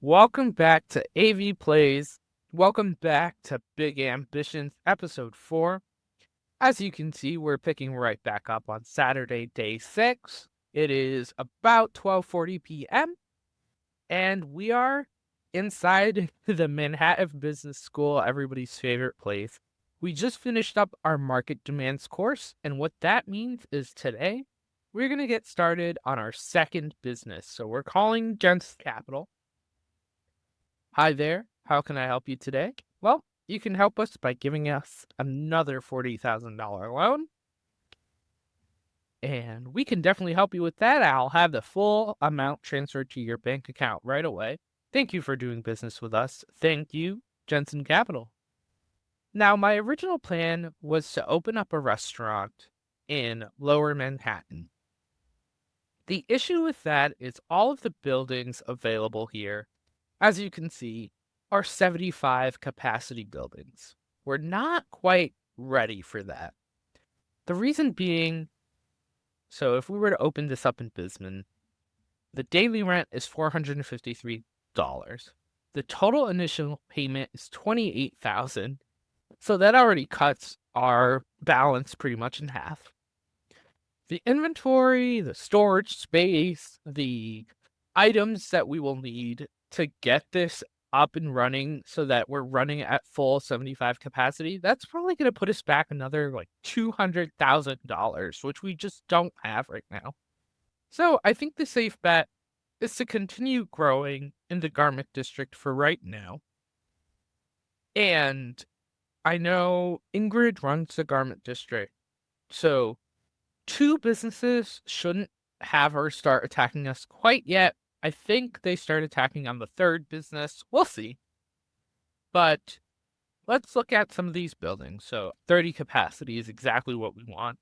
Welcome back to AVPlays. Welcome back to Big Ambitions, episode 4. As you can see, we're picking right back up on Saturday, day 6. It is about 12:40 p.m., and we are inside the Manhattan Business School, everybody's favorite place. We just finished up our market demands course, and what that means is today we're going to get started on our second business. So we're calling Gents Capital. Hi there, how can I help you today? Well, you can help us by giving us another $40,000 loan. And we can definitely help you with that. I'll have the full amount transferred to your bank account right away. Thank you for doing business with us. Thank you, Jensen Capital. Now, my original plan was to open up a restaurant in Lower Manhattan. The issue with that is all of the buildings available here, as you can see, are 75 capacity buildings. We're not quite ready for that. The reason being, so if we were to open this up in Bisman, the daily rent is $453. The total initial payment is $28,000. So that already cuts our balance pretty much in half. The inventory, the storage space, the items that we will need to get this up and running so that we're running at full 75 capacity, that's probably going to put us back another like $200,000, which we just don't have right now. So I think the safe bet is to continue growing in the garment district for right now. And I know Ingrid runs the garment district, so 2 businesses shouldn't have her start attacking us quite yet. I think they start attacking on the 3rd business. We'll see. But let's look at some of these buildings. So 30 capacity is exactly what we want.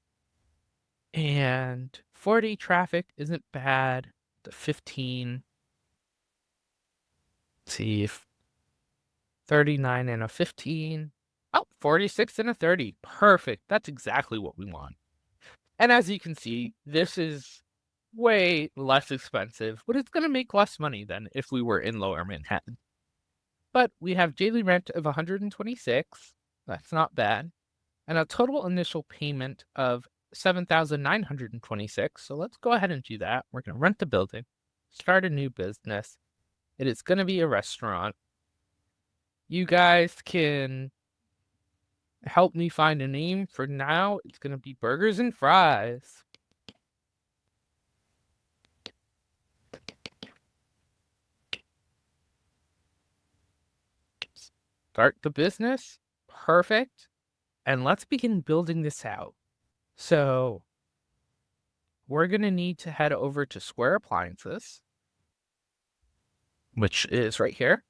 And 40 traffic isn't bad. The 15. Let's see if 39 and a 15. Oh, 46 and a 30. Perfect. That's exactly what we want. And as you can see, this is way less expensive, but it's going to make less money than if we were in Lower Manhattan. But we have daily rent of $126. That's not bad. And a total initial payment of $7,926. So let's go ahead and do that. We're going to rent the building, start a new business. It is going to be a restaurant. You guys can help me find a name. For now, it's going to be Burgers and Fries. Start the business. Perfect. And let's begin building this out. So we're going to need to head over to Square Appliances, which is right here.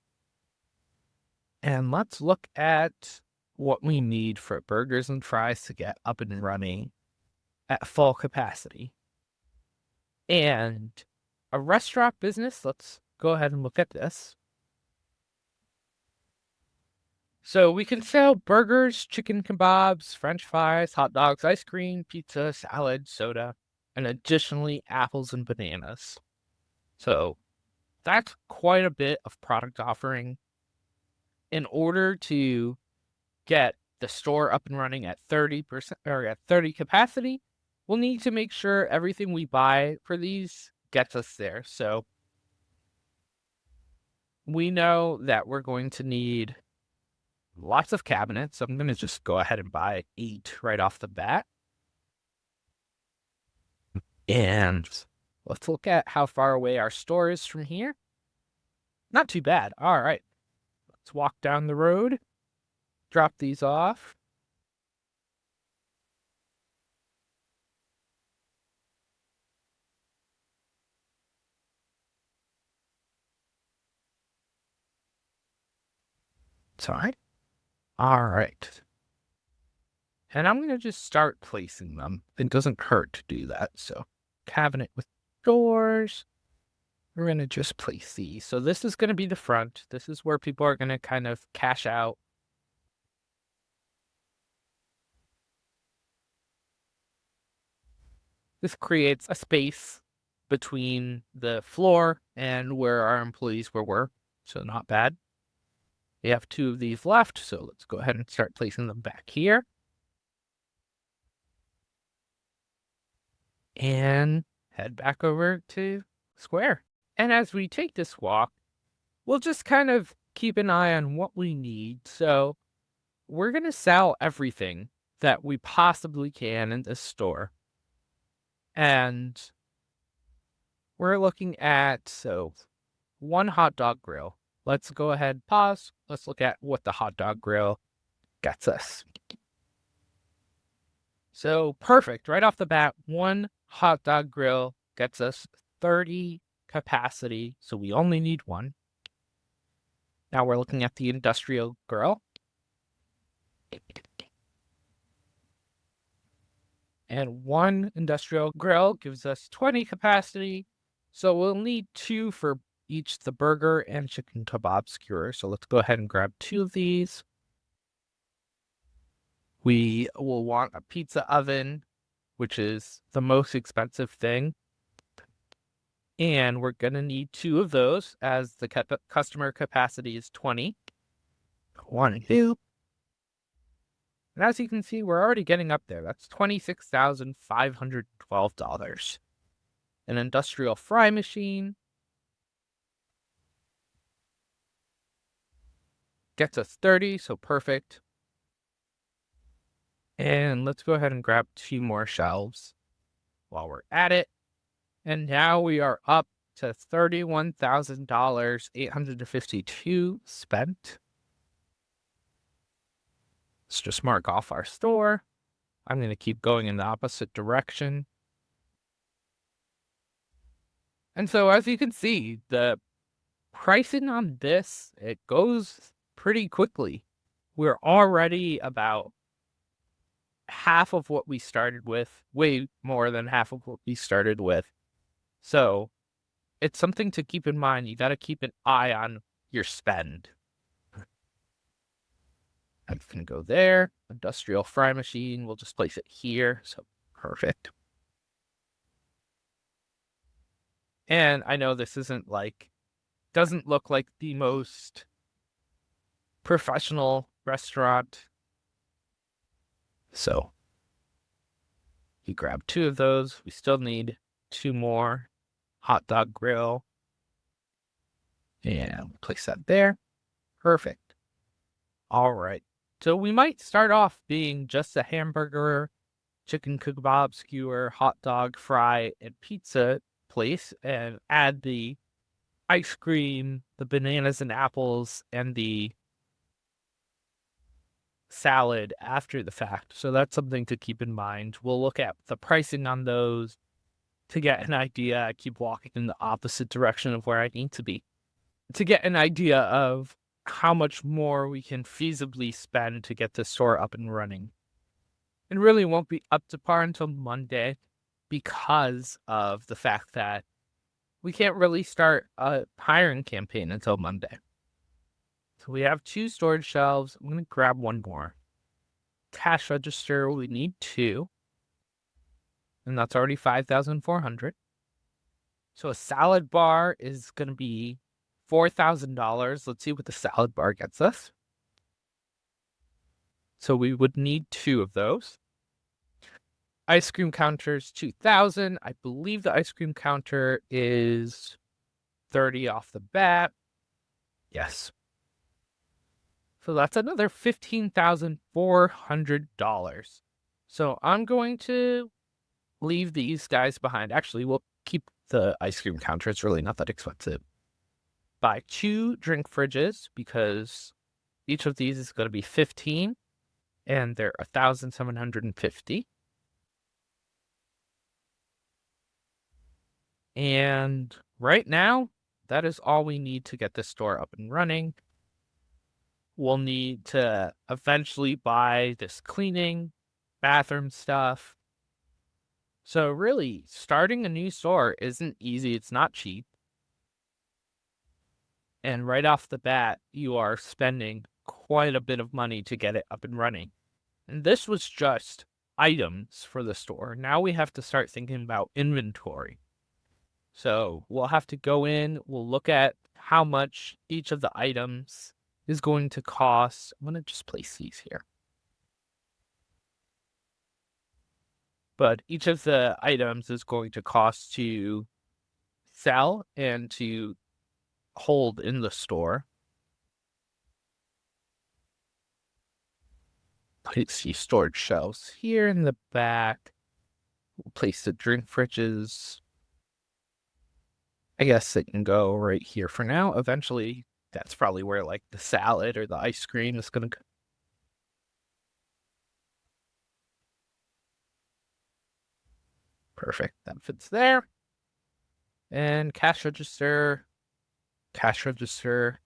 And let's look at what we need for Burgers and Fries to get up and running at full capacity. And a restaurant business, let's go ahead and look at this. So we can sell burgers, chicken kebabs, french fries, hot dogs, ice cream, pizza, salad, soda, and additionally apples and bananas. So that's quite a bit of product offering. In order to get the store up and running at 30% or at 30 capacity, we'll need to make sure everything we buy for these gets us there. So we know that we're going to need lots of cabinets. So I'm going to just go ahead and buy 8 right off the bat. And let's look at how far away our store is from here. Not too bad. All right. Let's walk down the road, drop these off. It's all right. All right. And I'm going to just start placing them. It doesn't hurt to do that. So cabinet with doors. We're going to just place these. So this is going to be the front. This is where people are going to kind of cash out. This creates a space between the floor and where our employees will work. So not bad. We have 2 of these left, so let's go ahead and start placing them back here. And head back over to Square. And as we take this walk, we'll just kind of keep an eye on what we need. So we're going to sell everything that we possibly can in this store. And we're looking at, so one hot dog grill. Let's go ahead, pause. Let's look at what the hot dog grill gets us. So perfect. Right off the bat, one hot dog grill gets us 30 capacity. So we only need one. Now we're looking at the industrial grill. And one industrial grill gives us 20 capacity. So we'll need 2 for each the burger and chicken kebab skewer. So let's go ahead and grab 2 of these. We will want a pizza oven, which is the most expensive thing. And we're going to need 2 of those as the customer capacity is 20. 1, 2. And as you can see, we're already getting up there. That's $26,512. An industrial fry machine gets us 30, so perfect. And let's go ahead and grab 2 more shelves while we're at it. And now we are up to $31,852 spent. Let's just mark off our store. I'm going to keep going in the opposite direction. And so as you can see, the pricing on this, it goes pretty quickly. We're already about half of what we started with, way more than half of what we started with. So it's something to keep in mind. You got to keep an eye on your spend. I can go there. Industrial fry machine. We'll just place it here. So perfect. And I know this doesn't look like the most professional restaurant. So you grab 2 of those. We still need 2 more. Hot dog grill. And place that there. Perfect. All right. So we might start off being just a hamburger, chicken kebab skewer, hot dog, fry, and pizza place and add the ice cream, the bananas and apples, and the salad after the fact. So that's something to keep in mind. We'll look at the pricing on those to get an idea. I keep walking in the opposite direction of where I need to be to get an idea of how much more we can feasibly spend to get the store up and running. It really won't be up to par until Monday because of the fact that we can't really start a hiring campaign until Monday. So we have 2 storage shelves. I'm going to grab 1 more. Cash register, we need 2. And that's already $5,400. So a salad bar is going to be $4,000. Let's see what the salad bar gets us. So we would need 2 of those. Ice cream counters, 2,000. I believe the ice cream counter is 30 off the bat. Yes. So that's another $15,400. So I'm going to leave these guys behind. Actually, we'll keep the ice cream counter. It's really not that expensive. Buy 2 drink fridges because each of these is going to be 15 and they're 1,750. And right now, that is all we need to get this store up and running. We'll need to eventually buy this cleaning, bathroom stuff. So really, starting a new store isn't easy. It's not cheap. And right off the bat, you are spending quite a bit of money to get it up and running. And this was just items for the store. Now we have to start thinking about inventory. So we'll have to go in, we'll look at how much each of the items is going to cost. I'm going to just place these here. But each of the items is going to cost to sell and to hold in the store. Place the storage shelves here in the back. We'll place the drink fridges. I guess it can go right here for now. Eventually, that's probably where like the salad or the ice cream is going to go. Perfect. That fits there. And cash register. Cash register.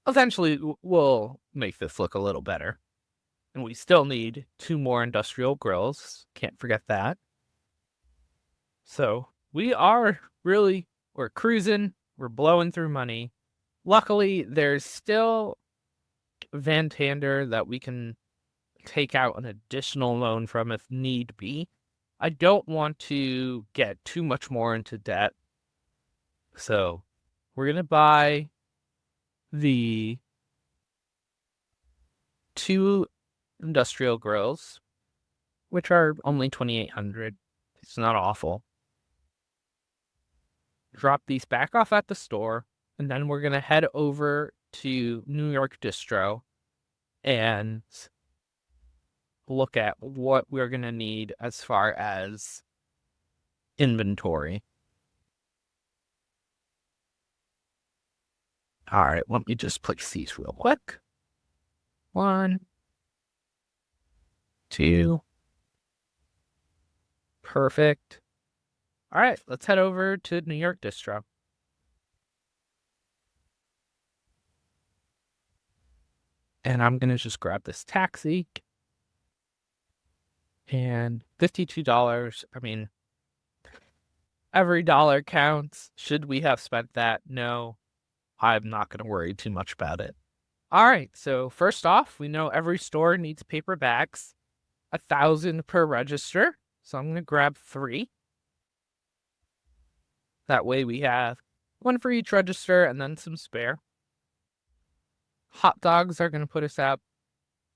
Eventually, we'll make this look a little better. And we still need 2 more industrial grills. Can't forget that. So we're cruising. We're blowing through money. Luckily, there's still Vantander that we can take out an additional loan from if need be. I don't want to get too much more into debt. So we're going to buy the 2 industrial grills, which are only 2,800. It's not awful. Drop these back off at the store, and then we're going to head over to New York Distro and look at what we're going to need as far as inventory. All right, let me just place these real quick. 1, 2. Perfect. All right, let's head over to New York Distro. And I'm going to just grab this taxi. And $52. I mean, every dollar counts. Should we have spent that? No, I'm not going to worry too much about it. All right, so first off, we know every store needs paper bags, 1,000 per register. So I'm going to grab 3. That way we have 1 for each register and then some spare. Hot dogs are going to put us at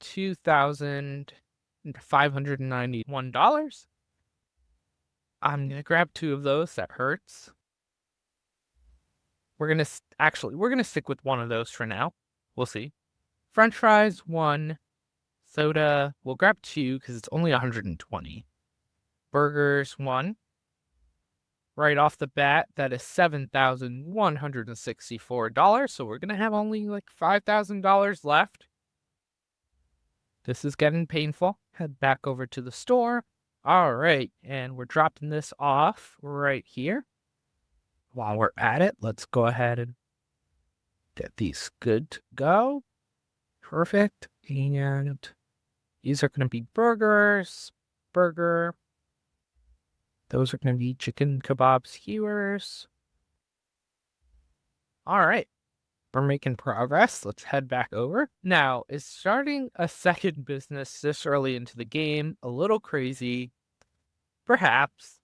$2,591. I'm going to grab 2 of those. That hurts. We're going to stick with 1 of those for now. We'll see. French fries, 1. Soda, we'll grab 2 because it's only 120. Burgers, 1. Right off the bat, that is $7,164. So we're going to have only like $5,000 left. This is getting painful. Head back over to the store. All right, and we're dropping this off right here. While we're at it, let's go ahead and get these good to go. Perfect. And these are going to be burgers. Burger. Those are going to be chicken kebab skewers. All right. We're making progress. Let's head back over. Now, is starting a second business this early into the game a little crazy? Perhaps.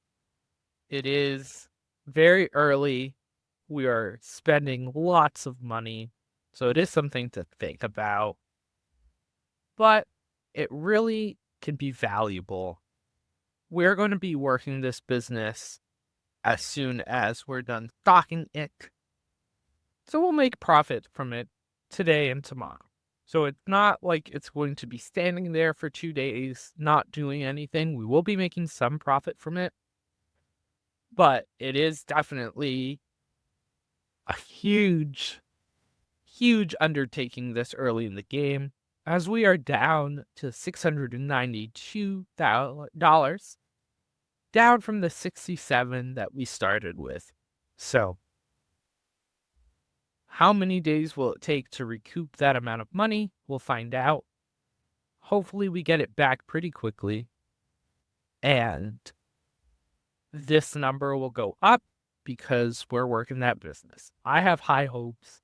It is very early. We are spending lots of money. So it is something to think about. But it really can be valuable. We're going to be working this business as soon as we're done stocking it. So we'll make profit from it today and tomorrow. So it's not like it's going to be standing there for 2 days, not doing anything. We will be making some profit from it. But it is definitely a huge, huge undertaking this early in the game, as we are down to $692, down from the $67 that we started with. So how many days will it take to recoup that amount of money? We'll find out. Hopefully we get it back pretty quickly. And this number will go up because we're working that business. I have high hopes.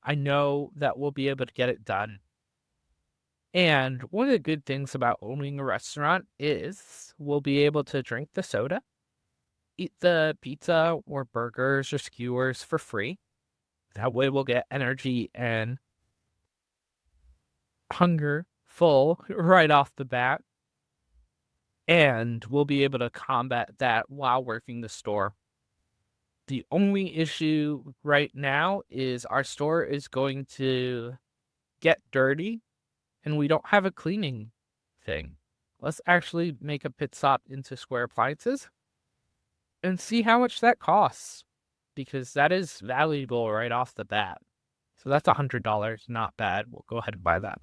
I know that we'll be able to get it done. And one of the good things about owning a restaurant is we'll be able to drink the soda. eat the pizza or burgers or skewers for free. That way we'll get energy and hunger full right off the bat. And we'll be able to combat that while working the store. The only issue right now is our store is going to get dirty and we don't have a cleaning thing. Let's actually make a pit stop into Square Appliances and see how much that costs, because that is valuable right off the bat. So that's $100. Not bad. We'll go ahead and buy that.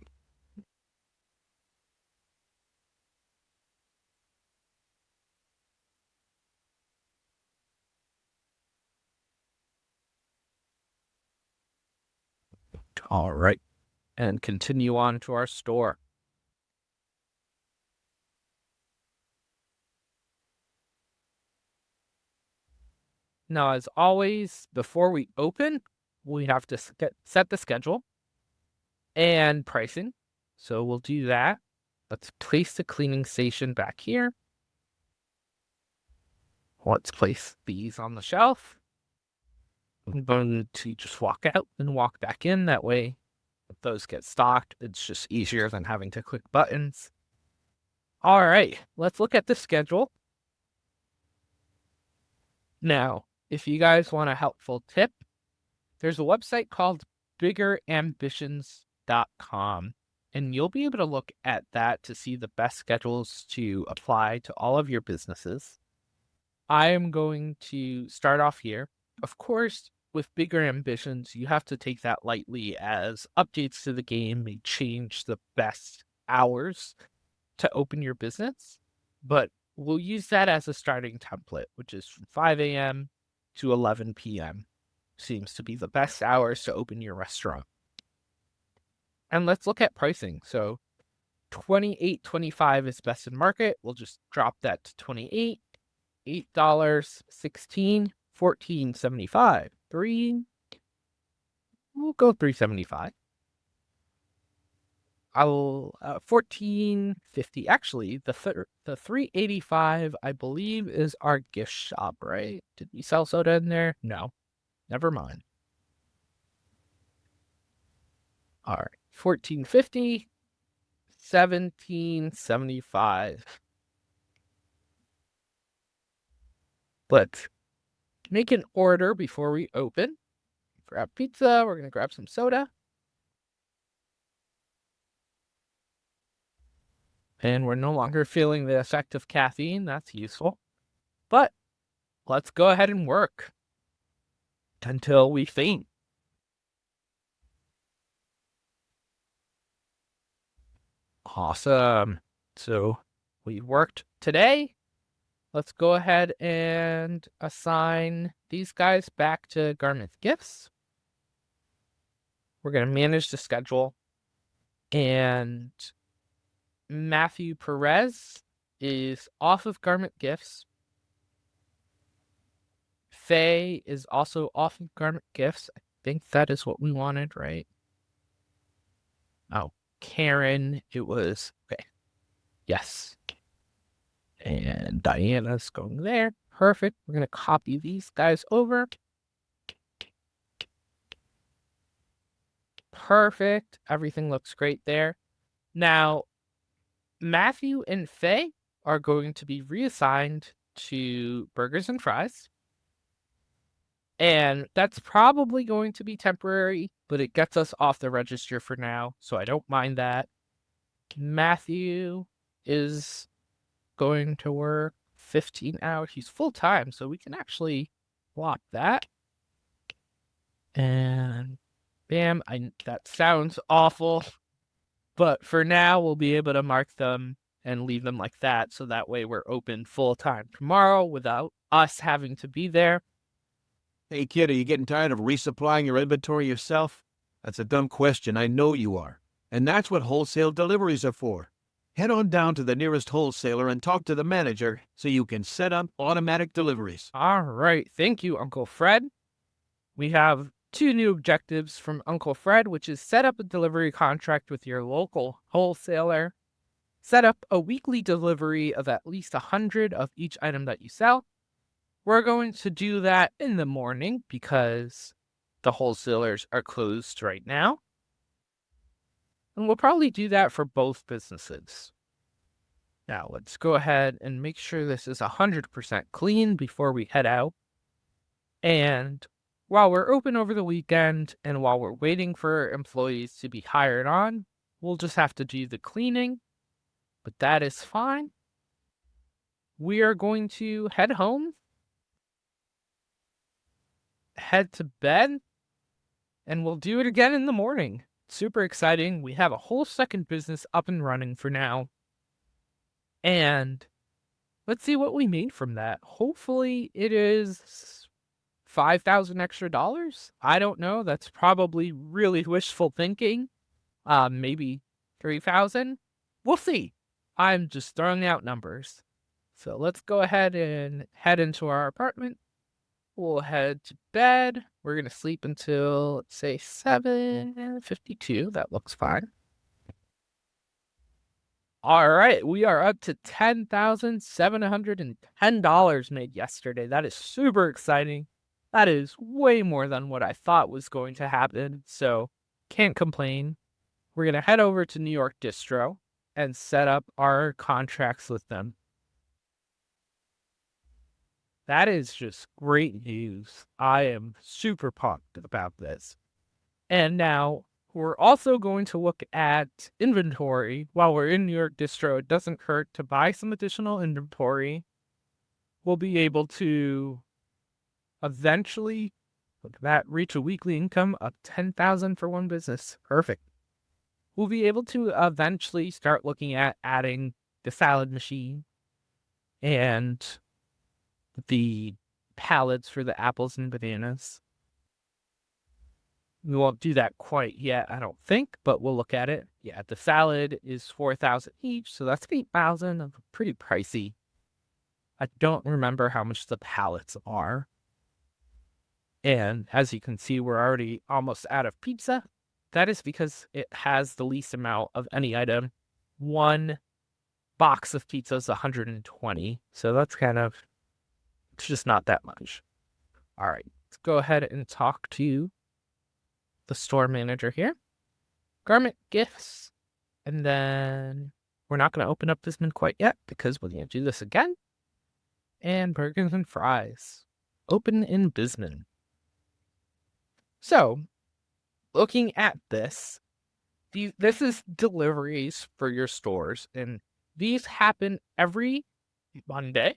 All right. And continue on to our store. Now, as always, before we open, we have to set the schedule and pricing. So we'll do that. Let's place the cleaning station back here. Let's place these on the shelf. I'm going to just walk out and walk back in. That way, if those get stocked, it's just easier than having to click buttons. All right, let's look at the schedule. Now, if you guys want a helpful tip, there's a website called biggerambitions.com, and you'll be able to look at that to see the best schedules to apply to all of your businesses. I am going to start off here. Of course, with Bigger Ambitions, you have to take that lightly, as updates to the game may change the best hours to open your business, but we'll use that as a starting template, which is from 5 a.m. to 11 p.m. Seems to be the best hours to open your restaurant. And let's look at pricing. So $28.25 is best in market. We'll just drop that to 28, $8, 16, 14.75, 3. We'll go 3.75. I'll 14.50. Actually, the 3.85 I believe is our gift shop, right? Did we sell soda in there? No. Never mind. All right. 14.50, 17.75. Let's make an order before we open. Grab pizza. We're going to grab some soda. And we're no longer feeling the effect of caffeine. That's useful. But let's go ahead and work until we faint. Awesome. So we worked today. Let's go ahead and assign these guys back to Garment Gifts. We're going to manage the schedule. And Matthew Perez is off of Garment Gifts. Faye is also off of Garment Gifts. I think that is what we wanted, right? Oh, Karen, it was, okay. Yes. And Diana's going there. Perfect. We're going to copy these guys over. Perfect. Everything looks great there. Now, Matthew and Faye are going to be reassigned to burgers and fries. And that's probably going to be temporary, but it gets us off the register for now, so I don't mind that. Matthew is going to work 15 hours. He's full-time, so we can actually block that. And bam, that sounds awful, but for now, we'll be able to mark them and leave them like that, so that way we're open full-time tomorrow without us having to be there. Hey kid, are you getting tired of resupplying your inventory yourself? That's a dumb question, I know you are. And that's what wholesale deliveries are for. Head on down to the nearest wholesaler and talk to the manager so you can set up automatic deliveries. All right, thank you, Uncle Fred. We have 2 new objectives from Uncle Fred, which is set up a delivery contract with your local wholesaler, set up a weekly delivery of at least 100 of each item that you sell, We're going to do that in the morning because the wholesalers are closed right now. And we'll probably do that for both businesses. Now, let's go ahead and make sure this is 100% clean before we head out. And while we're open over the weekend and while we're waiting for employees to be hired on, we'll just have to do the cleaning, but that is fine. We are going to head home, head to bed, and we'll do it again in the morning. Super exciting. We have a whole second business up and running for now. And let's see what we made from that. Hopefully it is 5,000 extra dollars. I don't know. That's probably really wishful thinking. Maybe 3,000. We'll see. I'm just throwing out numbers. So let's go ahead and head into our apartment. We'll head to bed. We're going to sleep until, let's say, 7:52. That looks fine. All right, we are up to $10,710 made yesterday. That is super exciting. That is way more than what I thought was going to happen, so can't complain. We're going to head over to New York Distro and set up our contracts with them. That is just great news. I am super pumped about this. And now we're also going to look at inventory while we're in New York Distro. It doesn't hurt to buy some additional inventory. We'll be able to eventually, look at that, reach a weekly income of $10,000 for one business. Perfect. We'll be able to eventually start looking at adding the salad machine and the pallets for the apples and bananas. We won't do that quite yet, I don't think, but we'll look at it. Yeah, the salad is 4,000 each, so that's 8,000. Pretty pricey. I don't remember how much the pallets are. And as you can see, we're already almost out of pizza. That is because it has the least amount of any item. One box of pizza is 120, so that's it's just not that much. All right, let's go ahead and talk to the store manager here. Garment gifts. And then we're not going to open up Bisman quite yet because we're going to do this again. And burgers and fries. Open in Bisman. So, looking at this, this is deliveries for your stores. And these happen every Monday.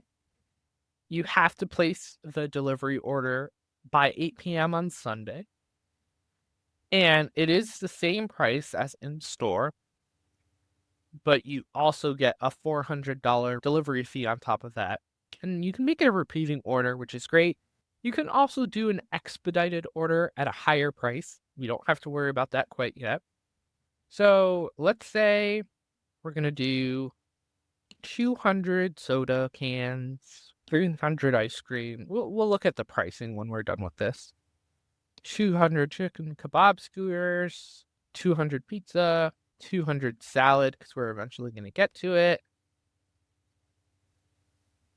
You have to place the delivery order by 8 p.m. on Sunday. And it is the same price as in store, but you also get a $400 delivery fee on top of that. And you can make it a repeating order, which is great. You can also do an expedited order at a higher price. We don't have to worry about that quite yet. So let's say we're going to do 200 soda cans, 300 ice cream. We'll look at the pricing when we're done with this. 200 chicken kebab skewers, 200 pizza, 200 salad, because we're eventually going to get to it.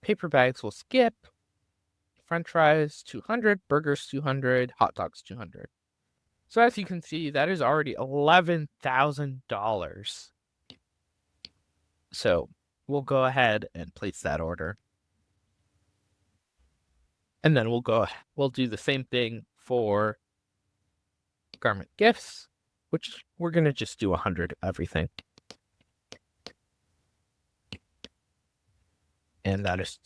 Paper bags will skip. French fries, 200. Burgers, 200. Hot dogs, 200. So as you can see, that is already $11,000. So we'll go ahead and place that order. And then we'll do the same thing for garment gifts, which we're going to just do 100 everything. And that is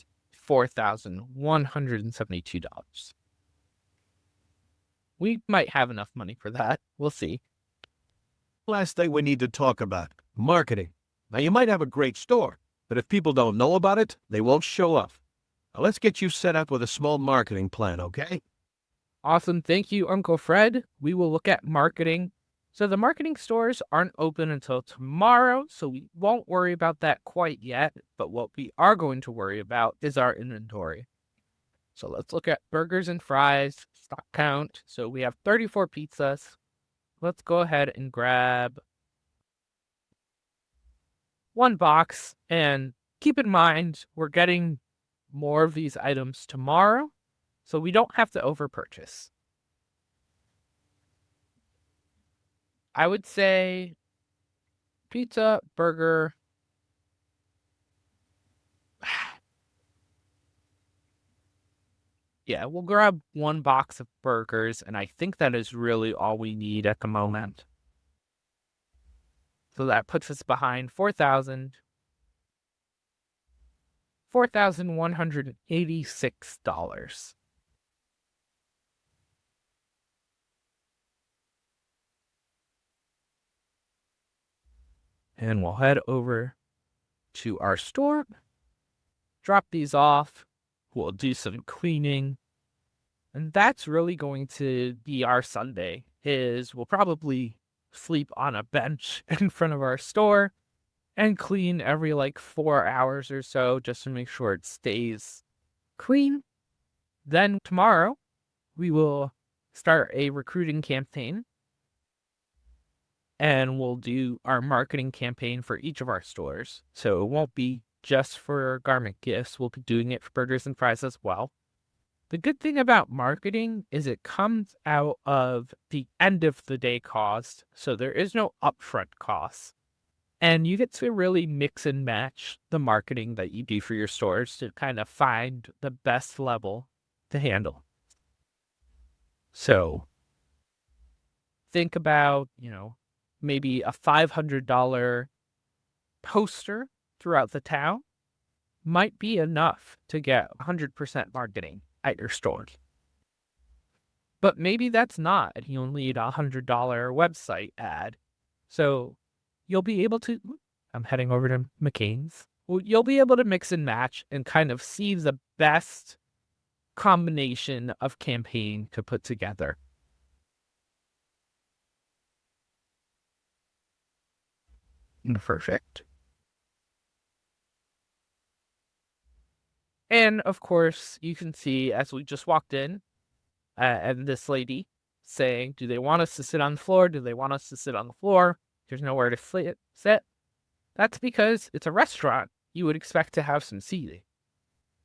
$4,172. We might have enough money for that. We'll see. Last thing we need to talk about, marketing. Now, you might have a great store, but if people don't know about it, they won't show up. Now, let's get you set up with a small marketing plan, okay? Awesome. Thank you, Uncle Fred. We will look at marketing. So the marketing stores aren't open until tomorrow, so we won't worry about that quite yet. But what we are going to worry about is our inventory. So let's look at burgers and fries, stock count. So we have 34 pizzas. Let's go ahead and grab one box. And keep in mind, we're getting more of these items tomorrow so we don't have to overpurchase. I would say pizza, burger. Yeah, we'll grab one box of burgers, and I think that is really all we need at the moment. So that puts us behind $4,186. And we'll head over to our store, drop these off. We'll do some cleaning. And that's really going to be our Sunday. Is we'll probably sleep on a bench in front of our store and clean every like 4 hours or so just to make sure it stays clean. Then tomorrow we will start a recruiting campaign and we'll do our marketing campaign for each of our stores. So it won't be just for garment gifts. We'll be doing it for burgers and fries as well. The good thing about marketing is it comes out of the end of the day cost. So there is no upfront cost. And you get to really mix and match the marketing that you do for your stores to kind of find the best level to handle. So think about, maybe a $500 poster throughout the town might be enough to get 100% marketing at your stores. But maybe that's not, and you'll need a $100 website ad. So you'll be able to, I'm heading over to McCain's. Well, you'll be able to mix and match and kind of see the best combination of campaign to put together. Perfect. And of course, you can see as we just walked in, and this lady saying, do they want us to sit on the floor? Do they want us to sit on the floor? There's nowhere to sit. That's because it's a restaurant. You would expect to have some seating.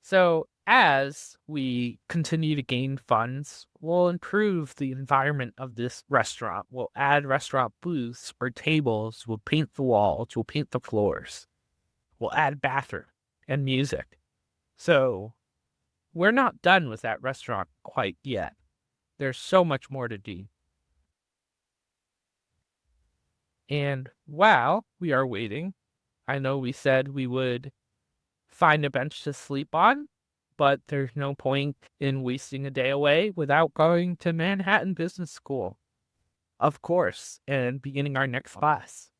So as we continue to gain funds, we'll improve the environment of this restaurant. We'll add restaurant booths or tables. We'll paint the walls. We'll paint the floors. We'll add bathroom and music. So we're not done with that restaurant quite yet. There's so much more to do. And while we are waiting, I know we said we would find a bench to sleep on, but there's no point in wasting a day away without going to Manhattan Business School, of course, and beginning our next class.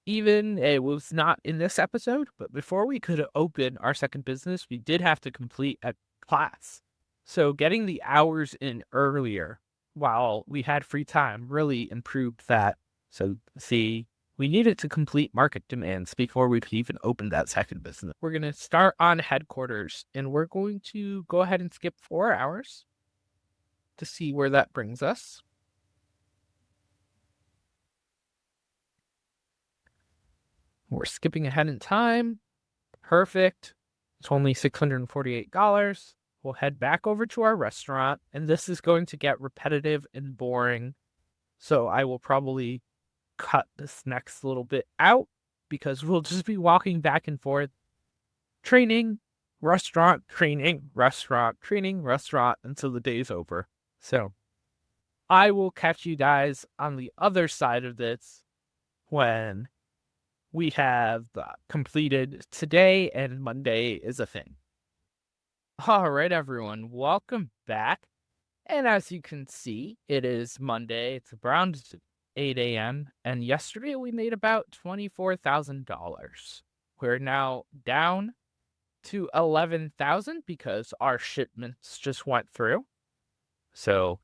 Even it was not in this episode, but before we could open our second business, we did have to complete a class. So getting the hours in earlier while we had free time really improved that. So see, we needed to complete market demands before we could even open that second business. We're going to start on headquarters, and we're going to go ahead and skip 4 hours to see where that brings us. We're skipping ahead in time. Perfect. It's only $648. We'll head back over to our restaurant, and this is going to get repetitive and boring. So I will probably cut this next little bit out because we'll just be walking back and forth. Training, restaurant, training, restaurant, training, restaurant until the day's over. So I will catch you guys on the other side of this when we have completed today and Monday is a thing. All right, everyone, welcome back. And as you can see, it is Monday. It's around 8 a.m. And yesterday we made about $24,000. We're now down to 11,000 because our shipments just went through. So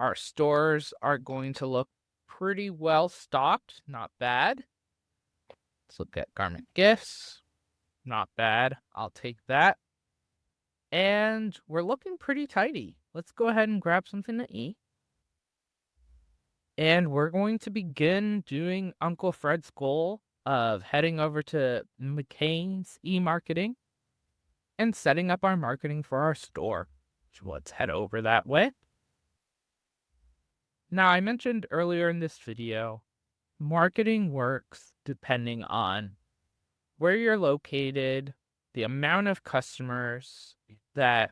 our stores are going to look pretty well stocked. Not bad. Let's look at garment gifts. Not bad. I'll take that. And we're looking pretty tidy. Let's go ahead and grab something to eat. And we're going to begin doing Uncle Fred's goal of heading over to McCain's e-marketing and setting up our marketing for our store. So let's head over that way. Now, I mentioned earlier in this video, marketing works depending on where you're located, the amount of customers that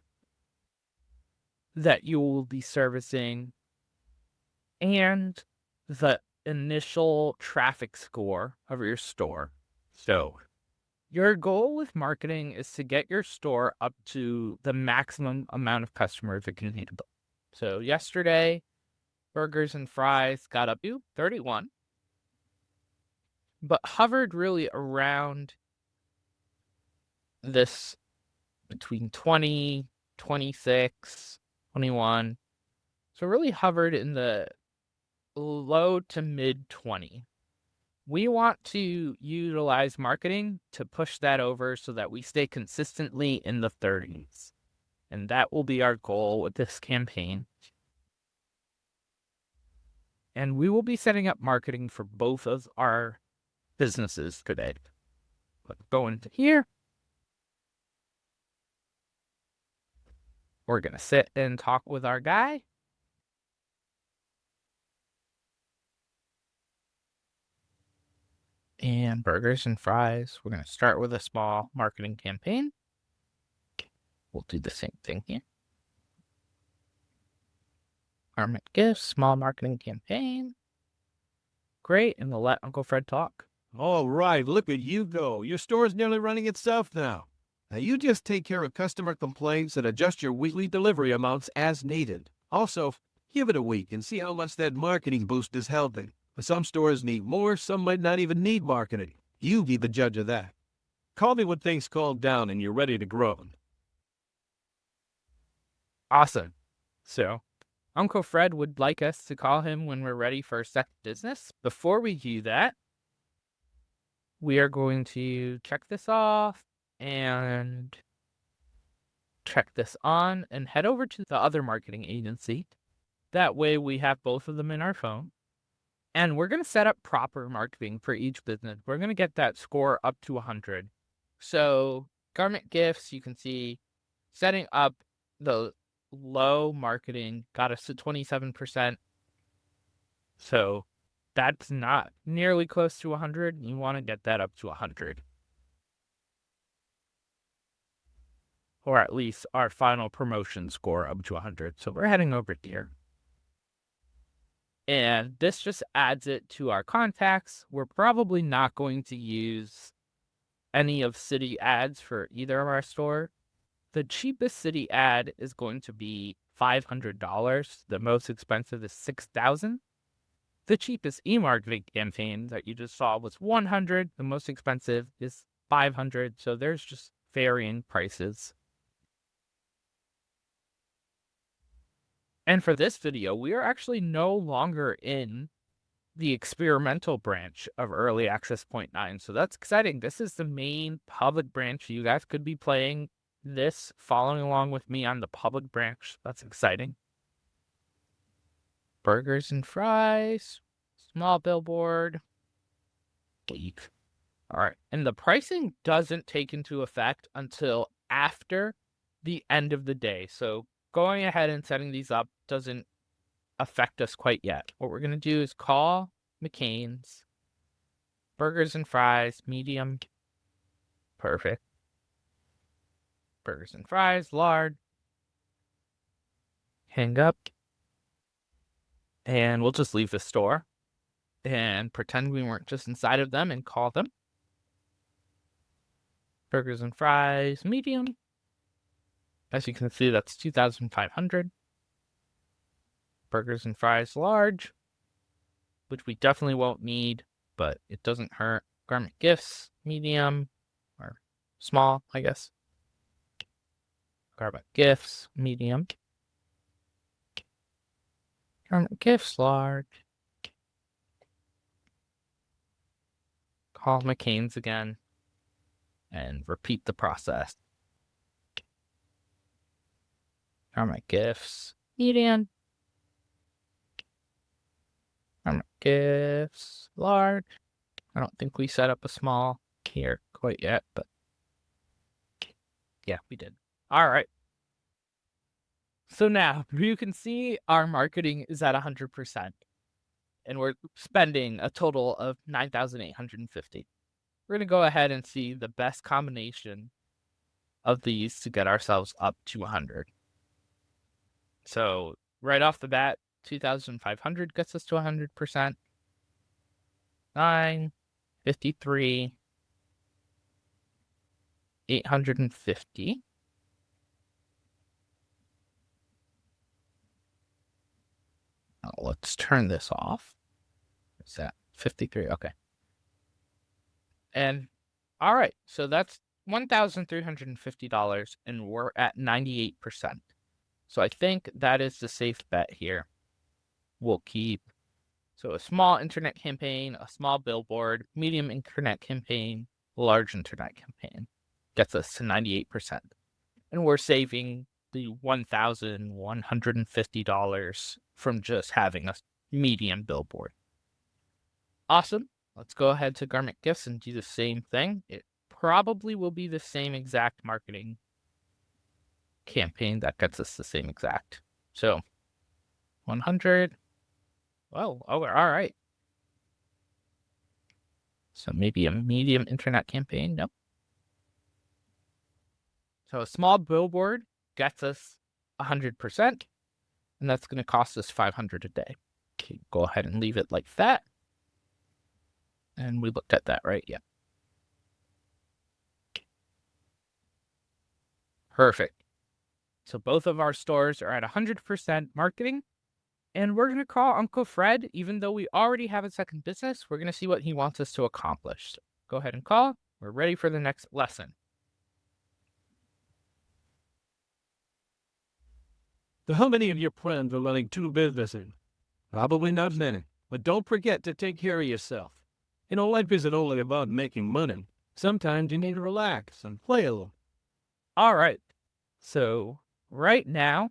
you will be servicing, and the initial traffic score of your store. So, your goal with marketing is to get your store up to the maximum amount of customers it can handle. So, yesterday, burgers and fries got up to 31, but hovered really around this between 20, 26, 21. So, really hovered in the low to mid 20. We want to utilize marketing to push that over so that we stay consistently in the 30s. And that will be our goal with this campaign. And we will be setting up marketing for both of our businesses today. Let's go into here. We're going to sit and talk with our guy. And burgers and fries. We're going to start with a small marketing campaign. We'll do the same thing here. Armament gifts, small marketing campaign. Great, and we'll let Uncle Fred talk. All right, look at you go. Your store's nearly running itself now. Now you just take care of customer complaints and adjust your weekly delivery amounts as needed. Also, give it a week and see how much that marketing boost is helping. Some stores need more, some might not even need marketing. You be the judge of that. Call me when things calm down and you're ready to grow. Awesome. So, Uncle Fred would like us to call him when we're ready for a set business. Before we do that, we are going to check this off and check this on and head over to the other marketing agency. That way we have both of them in our phone. And we're going to set up proper marketing for each business. We're going to get that score up to 100. So, garment gifts, you can see setting up the low marketing got us to 27%. So, that's not nearly close to 100. You want to get that up to 100. Or at least our final promotion score up to 100. So, we're heading over here. And this just adds it to our contacts. We're probably not going to use any of city ads for either of our store. The cheapest city ad is going to be $500. The most expensive is $6,000. The cheapest e-marketing campaign that you just saw was $100. The most expensive is $500. So there's just varying prices. And for this video, we are actually no longer in the experimental branch of Early Access 0.9. So that's exciting. This is the main public branch. You guys could be playing this, following along with me on the public branch. That's exciting. Burgers and fries, small billboard. Geek. All right. And the pricing doesn't take into effect until after the end of the day. So going ahead and setting these up doesn't affect us quite yet. What we're going to do is call McCain's. Burgers and fries, medium. Perfect. Burgers and fries, large. Hang up. And we'll just leave the store and pretend we weren't just inside of them and call them. Burgers and fries, medium. As you can see, that's 2,500. Burgers and fries, large, which we definitely won't need, but it doesn't hurt. Garment gifts, medium, or small, I guess. Garment gifts, medium. Garment gifts, large. Call McCain's again and repeat the process. Garment gifts, medium. Garment gifts, large. I don't think we set up a small here quite yet, but yeah, we did. All right. So now you can see our marketing is at 100% and we're spending a total of 9,850. We're going to go ahead and see the best combination of these to get ourselves up to 100. So right off the bat, 2,500 gets us to 100%. 953, 850. Oh, let's turn this off. Is that 53? Okay. And all right, so that's $1,350 and we're at 98%. So I think that is the safe bet here. We'll keep so a small internet campaign, a small billboard, medium internet campaign, large internet campaign gets us to 98%. And we're saving the $1,150 from just having a medium billboard. Awesome. Let's go ahead to Garment Gifts and do the same thing. It probably will be the same exact marketing campaign that gets us the same exact. So 100. Well, oh, all right. So maybe a medium internet campaign. Nope. So a small billboard gets us 100%, and that's going to cost us $500 a day. Okay, go ahead and leave it like that. And we looked at that, right? Yeah. Perfect. So both of our stores are at 100% marketing. And we're going to call Uncle Fred. Even though we already have a second business, we're going to see what he wants us to accomplish. So go ahead and call. We're ready for the next lesson. So how many of your friends are running two businesses? Probably not many. But don't forget to take care of yourself. Life isn't only about making money. Sometimes you need to relax and play a little. All right. So right now,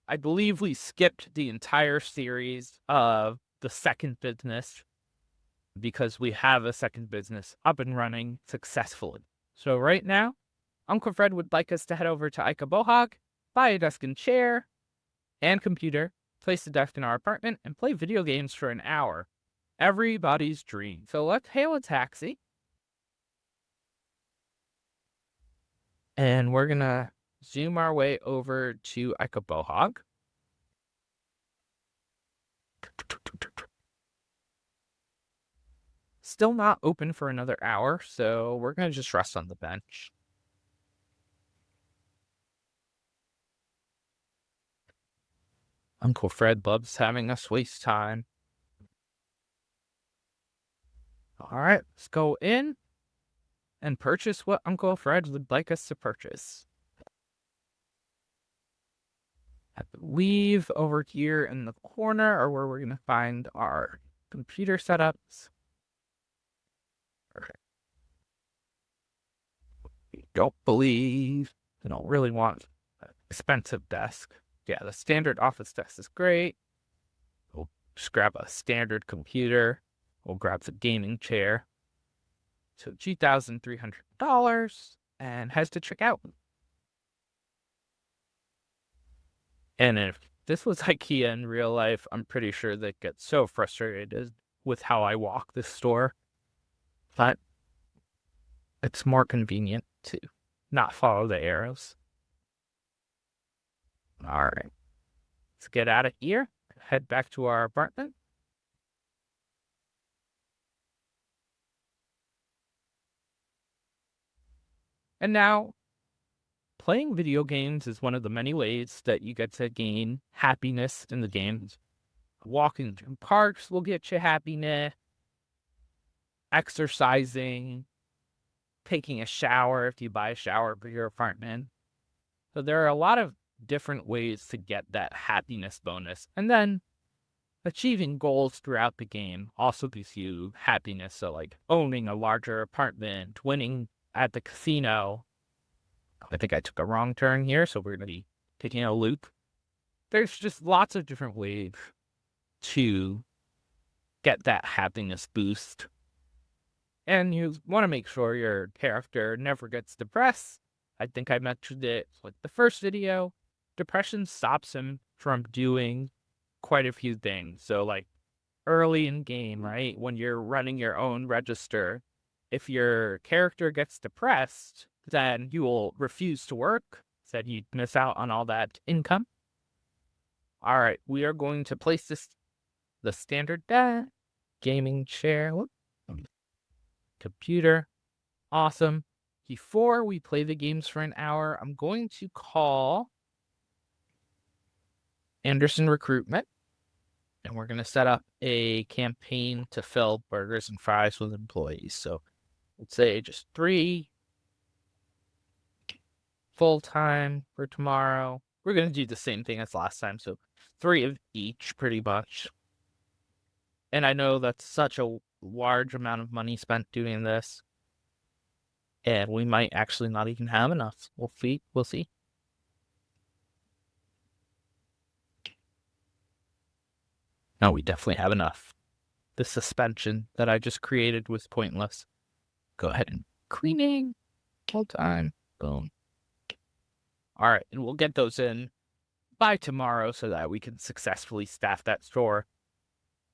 I believe we skipped the entire series of the second business because we have a second business up and running successfully. So right now, Uncle Fred would like us to head over to Ika Bohag, buy a desk and chair and computer, place the desk in our apartment, and play video games for an hour. Everybody's dream. So let's hail a taxi. And we're going to zoom our way over to Ika Bohag. Still not open for another hour, so we're going to just rest on the bench. Uncle Fred loves having us waste time. All right, let's go in and purchase what Uncle Fred would like us to purchase. I believe over here in the corner are where we're going to find our computer setups. Perfect. Don't believe I don't really want an expensive desk. Yeah, the standard office desk is great. We'll just grab a standard computer. We'll grab the gaming chair. So $2,300 and has to check out. And if this was IKEA in real life, I'm pretty sure they'd get so frustrated with how I walk this store. But it's more convenient to not follow the arrows. All right. Let's get out of here. Head back to our apartment. And now, playing video games is one of the many ways that you get to gain happiness in the games. Walking through parks will get you happiness. Exercising, taking a shower if you buy a shower for your apartment. So there are a lot of different ways to get that happiness bonus. And then achieving goals throughout the game also gives you happiness. So like owning a larger apartment, winning at the casino. I think I took a wrong turn here, so we're going to be taking a loop. There's just lots of different ways to get that happiness boost. And you want to make sure your character never gets depressed. I think I mentioned it like the first video. Depression stops him from doing quite a few things. So, like early in game, right? When you're running your own register, if your character gets depressed, then you will refuse to work. Said you'd miss out on all that income. All right, we are going to place this the standard desk, gaming chair, computer. Awesome. Before we play the games for an hour, I'm going to call Anderson Recruitment, and we're going to set up a campaign to fill burgers and fries with employees. So let's say just 3 full-time for tomorrow. We're going to do the same thing as last time, so 3 of each pretty much. And I know that's such a large amount of money spent doing this, and we might actually not even have enough. We'll see. We'll see. No, we definitely have enough. The suspension that I just created was pointless. Go ahead and cleaning full time. Boom. All right, and we'll get those in by tomorrow so that we can successfully staff that store.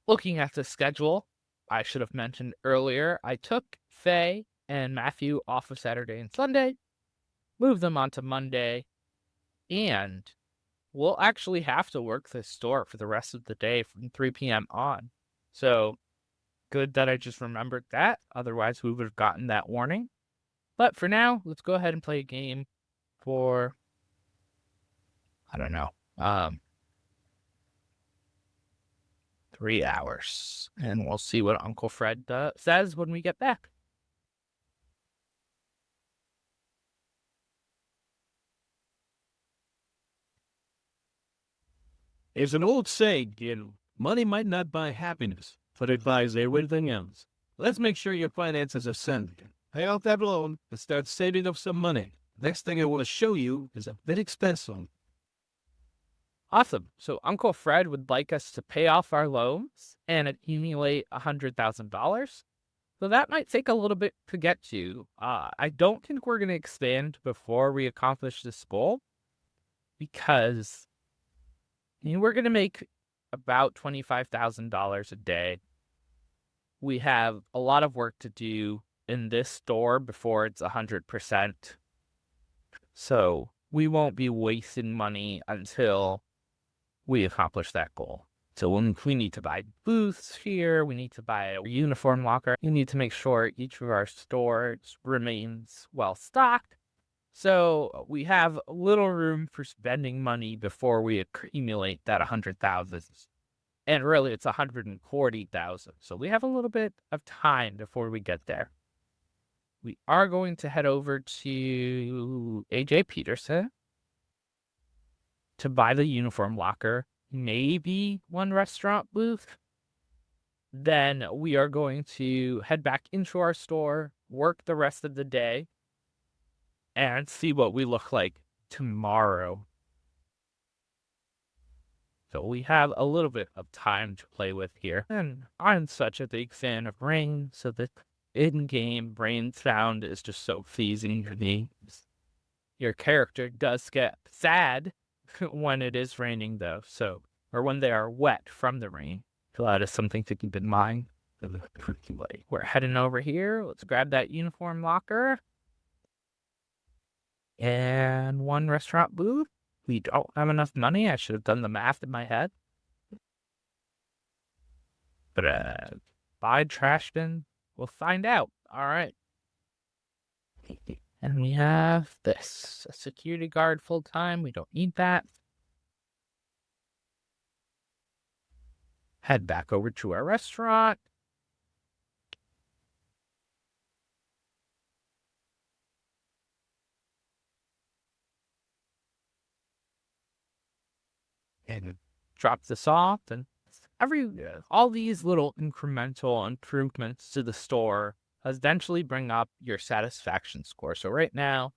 Looking at the schedule, I should have mentioned earlier, I took Faye and Matthew off of Saturday and Sunday, moved them onto Monday, and we'll actually have to work this store for the rest of the day from 3 p.m. on. So good that I just remembered that. Otherwise, we would have gotten that warning. But for now, let's go ahead and play a game for, I don't know, 3 hours. And we'll see what Uncle Fred says when we get back. There's an old saying, money might not buy happiness, but it buys everything else. Let's make sure your finances are sound. Pay off that loan and start saving up some money. Next thing I want to show you is a bit expensive. Awesome. So Uncle Fred would like us to pay off our loans and accumulate $100,000. So that might take a little bit to get to. I don't think we're going to expand before we accomplish this goal because we're going to make about $25,000 a day. We have a lot of work to do in this store before it's 100%. So we won't be wasting money until we accomplish that goal. So we need to buy booths here, we need to buy a uniform locker, we need to make sure each of our stores remains well stocked. So we have little room for spending money before we accumulate that 100,000. And really it's 140,000. So we have a little bit of time before we get there. We are going to head over to AJ Peterson to buy the uniform locker, maybe one restaurant booth. Then we are going to head back into our store, work the rest of the day, and see what we look like tomorrow. So we have a little bit of time to play with here. And I'm such a big fan of rain, so the in-game rain sound is just so pleasing to me. Your character does get sad when it is raining, though, so, or when they are wet from the rain. So that is something to keep in mind. We're heading over here. Let's grab that uniform locker. And one restaurant booth. We don't have enough money. I should have done the math in my head. But buy trash bin. We'll find out. All right. And we have this. A security guard full time. We don't need that. Head back over to our restaurant. And drop this off. And all these little incremental improvements to the store eventually bring up your satisfaction score. So right now,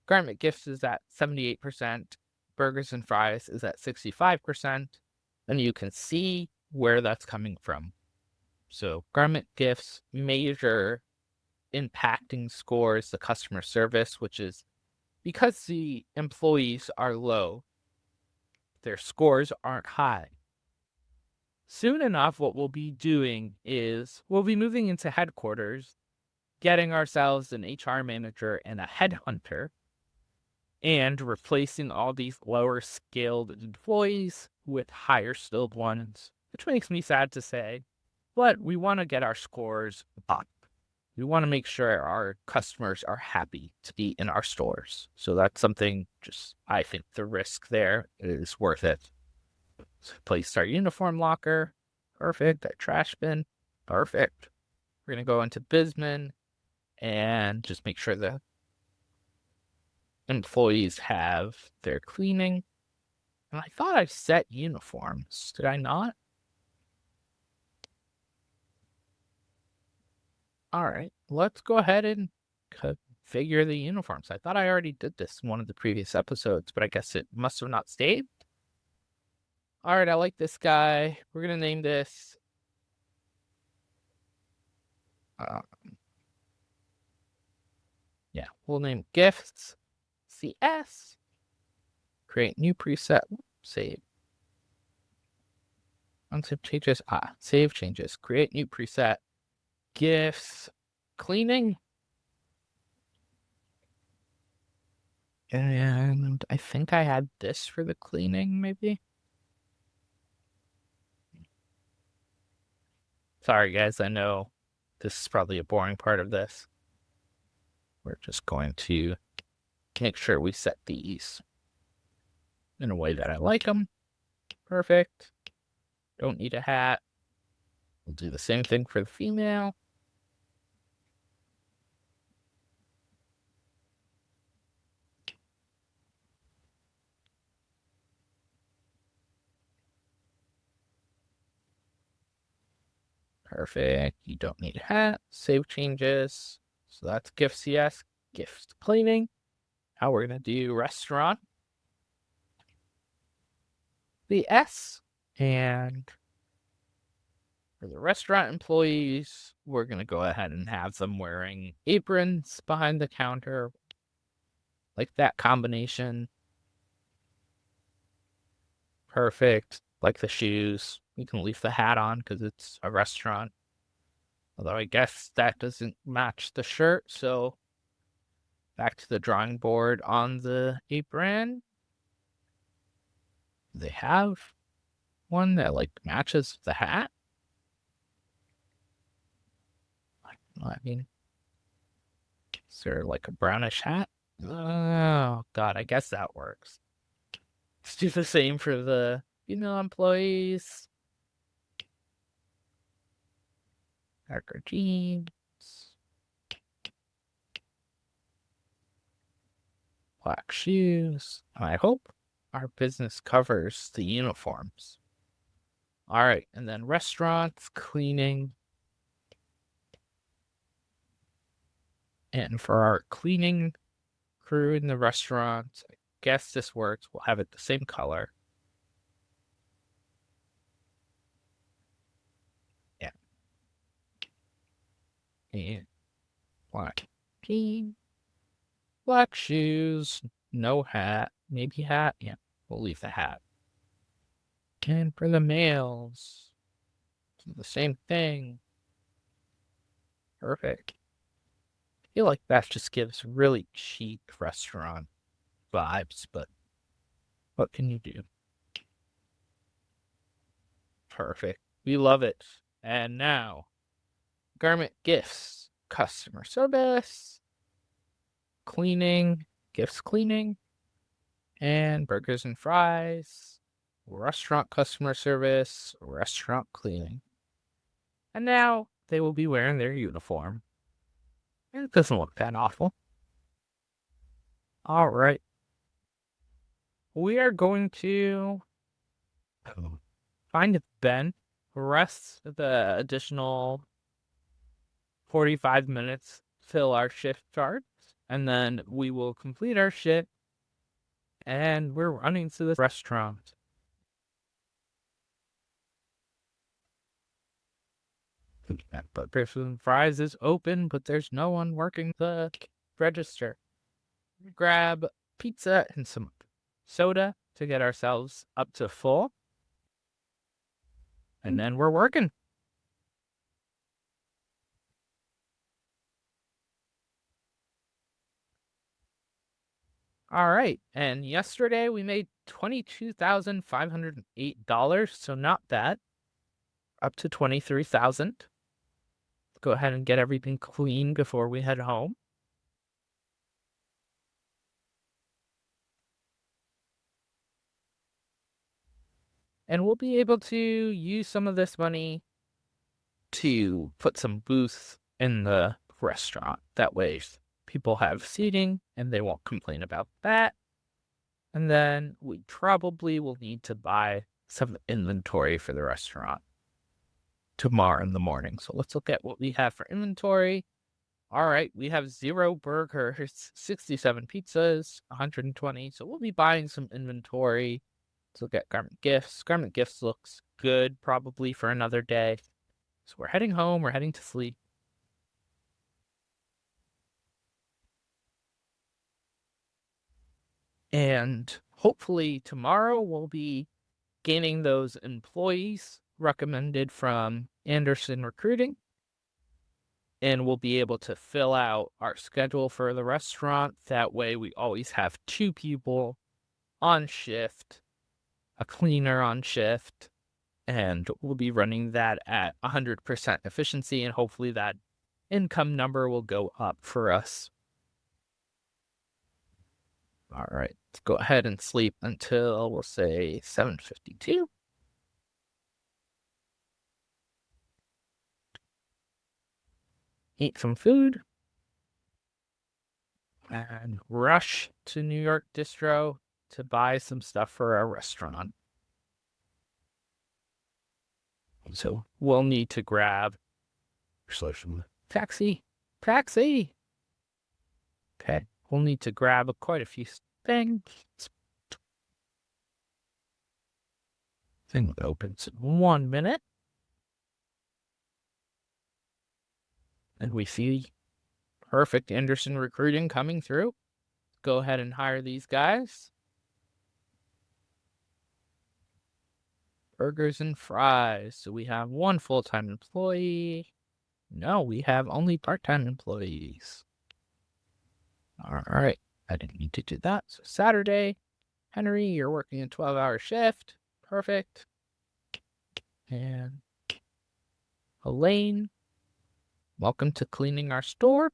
Garment Gifts is at 78%, Burgers and Fries is at 65%, and you can see where that's coming from. So garment gifts measure impacting scores, the customer service, which is because the employees are low, their scores aren't high. Soon enough, what we'll be doing is we'll be moving into headquarters, getting ourselves an HR manager and a headhunter, and replacing all these lower skilled employees with higher skilled ones, which makes me sad to say. But we want to get our scores up. We want to make sure our customers are happy to be in our stores. So that's something just, I think the risk there is worth it. So place our uniform locker. Perfect. Our trash bin. Perfect. We're going to go into Bisman and just make sure the employees have their cleaning. And I thought I set uniforms. Did I not? All right. Let's go ahead and configure the uniforms. I thought I already did this in one of the previous episodes, but I guess it must have not stayed. All right. I like this guy. We're going to name this. Yeah, we'll name gifts CS. Create new preset. Save. Unsave changes. Save changes. Create new preset. Gifts. Cleaning. And I think I had this for the cleaning, maybe. Sorry, guys. I know this is probably a boring part of this. We're just going to make sure we set these in a way that I like them. Perfect. Don't need a hat. We'll do the same thing for the female. Perfect. You don't need a hat. Save changes. So that's gift CS, gift cleaning. Now we're going to do restaurant. The S. And for the restaurant employees, we're going to go ahead and have them wearing aprons behind the counter. Like that combination. Perfect. Like the shoes. You can leave the hat on because it's a restaurant. Although I guess that doesn't match the shirt, so back to the drawing board on the apron. They have one that like matches the hat. I mean, is there like a brownish hat? Oh god, I guess that works. Let's do the same for the female employees. Darker jeans. Black shoes. And I hope our business covers the uniforms. All right, and then restaurants, cleaning. And for our cleaning crew in the restaurant, I guess this works. We'll have it the same color. Yeah. And black jeans, black shoes, no hat, maybe hat. Yeah, we'll leave the hat. And for the males, the same thing. Perfect. I feel like that just gives really cheap restaurant vibes, but what can you do? Perfect. We love it. And now, garment gifts, customer service, cleaning, gifts cleaning, and burgers and fries, restaurant customer service, restaurant cleaning. And now they will be wearing their uniform. It doesn't look that awful. All right. We are going to find Ben, rest the additional 45 minutes, fill our shift charts, and then we will complete our shift. And we're running to the restaurant. But Breakfast and Fries is open, but there's no one working the register. Grab pizza and some soda to get ourselves up to full, and then we're working. All right. And yesterday we made $22,508, so not bad. Up to 23,000. Go ahead and get everything clean before we head home. And we'll be able to use some of this money to put some booths in the restaurant. That way people have seating and they won't complain about that. And then we probably will need to buy some inventory for the restaurant tomorrow in the morning. So let's look at what we have for inventory. All right, we have 0 burgers, 67 pizzas, 120. So we'll be buying some inventory. Let's look at garment gifts. Garment gifts looks good probably for another day. So we're heading home. We're heading to sleep. And hopefully tomorrow we'll be gaining those employees recommended from Anderson Recruiting. And we'll be able to fill out our schedule for the restaurant. That way we always have 2 people on shift, a cleaner on shift, and we'll be running that at 100% efficiency, and hopefully that income number will go up for us. All right, let's go ahead and sleep until, we'll say, 7:52. Eat some food and rush to New York Distro to buy some stuff for our restaurant. So we'll need to grab taxi. Okay, we'll need to grab quite a few things. Thing opens in 1 minute. And we see perfect Anderson Recruiting coming through. Go ahead and hire these guys. Burgers and fries. So we have 1 full-time employee. No, we have only part-time employees. All right. I didn't need to do that. So Saturday, Henry, you're working a 12-hour shift. Perfect. And Elaine, welcome to cleaning our store.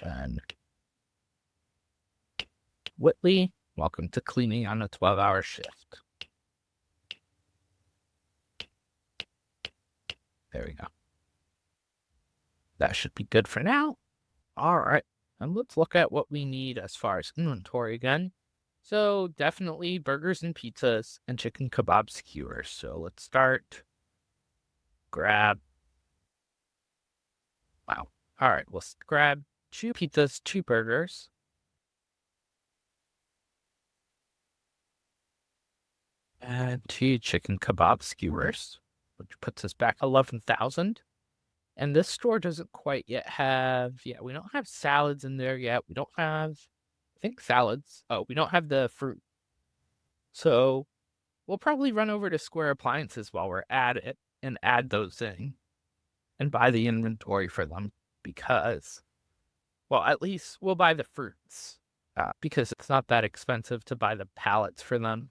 And Whitley, welcome to cleaning on a 12-hour shift. There we go. That should be good for now. All right. And let's look at what we need as far as inventory again. So definitely burgers and pizzas and chicken kebab skewers. So let's start. Grab. Wow. All right. We'll grab 2 pizzas, 2 burgers. And 2 chicken kebab skewers, which puts us back 11,000. And this store doesn't quite yet have, we don't have salads in there yet. We don't have, I think, salads. Oh, we don't have the fruit. So we'll probably run over to Square Appliances while we're at it and add those in and buy the inventory for them because, well, at least we'll buy the fruits because it's not that expensive to buy the pallets for them.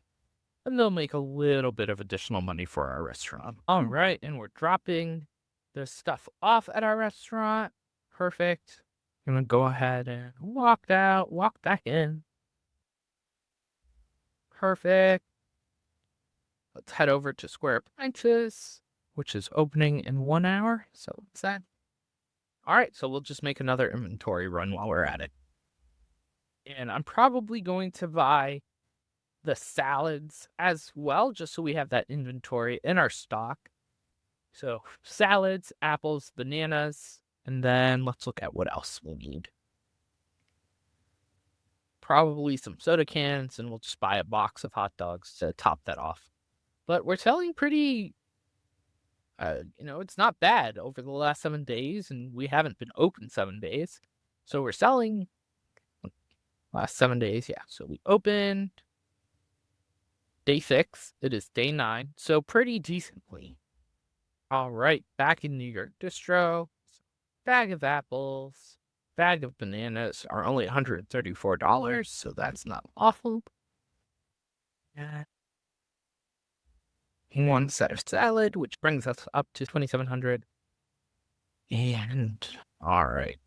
And they'll make a little bit of additional money for our restaurant. All right, and we're dropping the stuff off at our restaurant. Perfect. I'm gonna go ahead and walk back in. Perfect. Let's head over to Square Appliances, which is opening in 1 hour. So what's that? All right, so we'll just make another inventory run while we're at it. And I'm probably going to buy the salads as well, just so we have that inventory in our stock. So salads, apples, bananas, and then let's look at what else we'll need. probably some soda cans, and we'll just buy a box of hot dogs to top that off. But we're selling pretty, it's not bad over the last 7 days, and we haven't been open 7 days. So we're selling last 7 days. Yeah. So we opened day 6. It is day 9. So pretty decently. All right. Back in New York distro, bag of apples, bag of bananas are only $134. So that's not awful. And one set of salad, which brings us up to 2,700. And all right.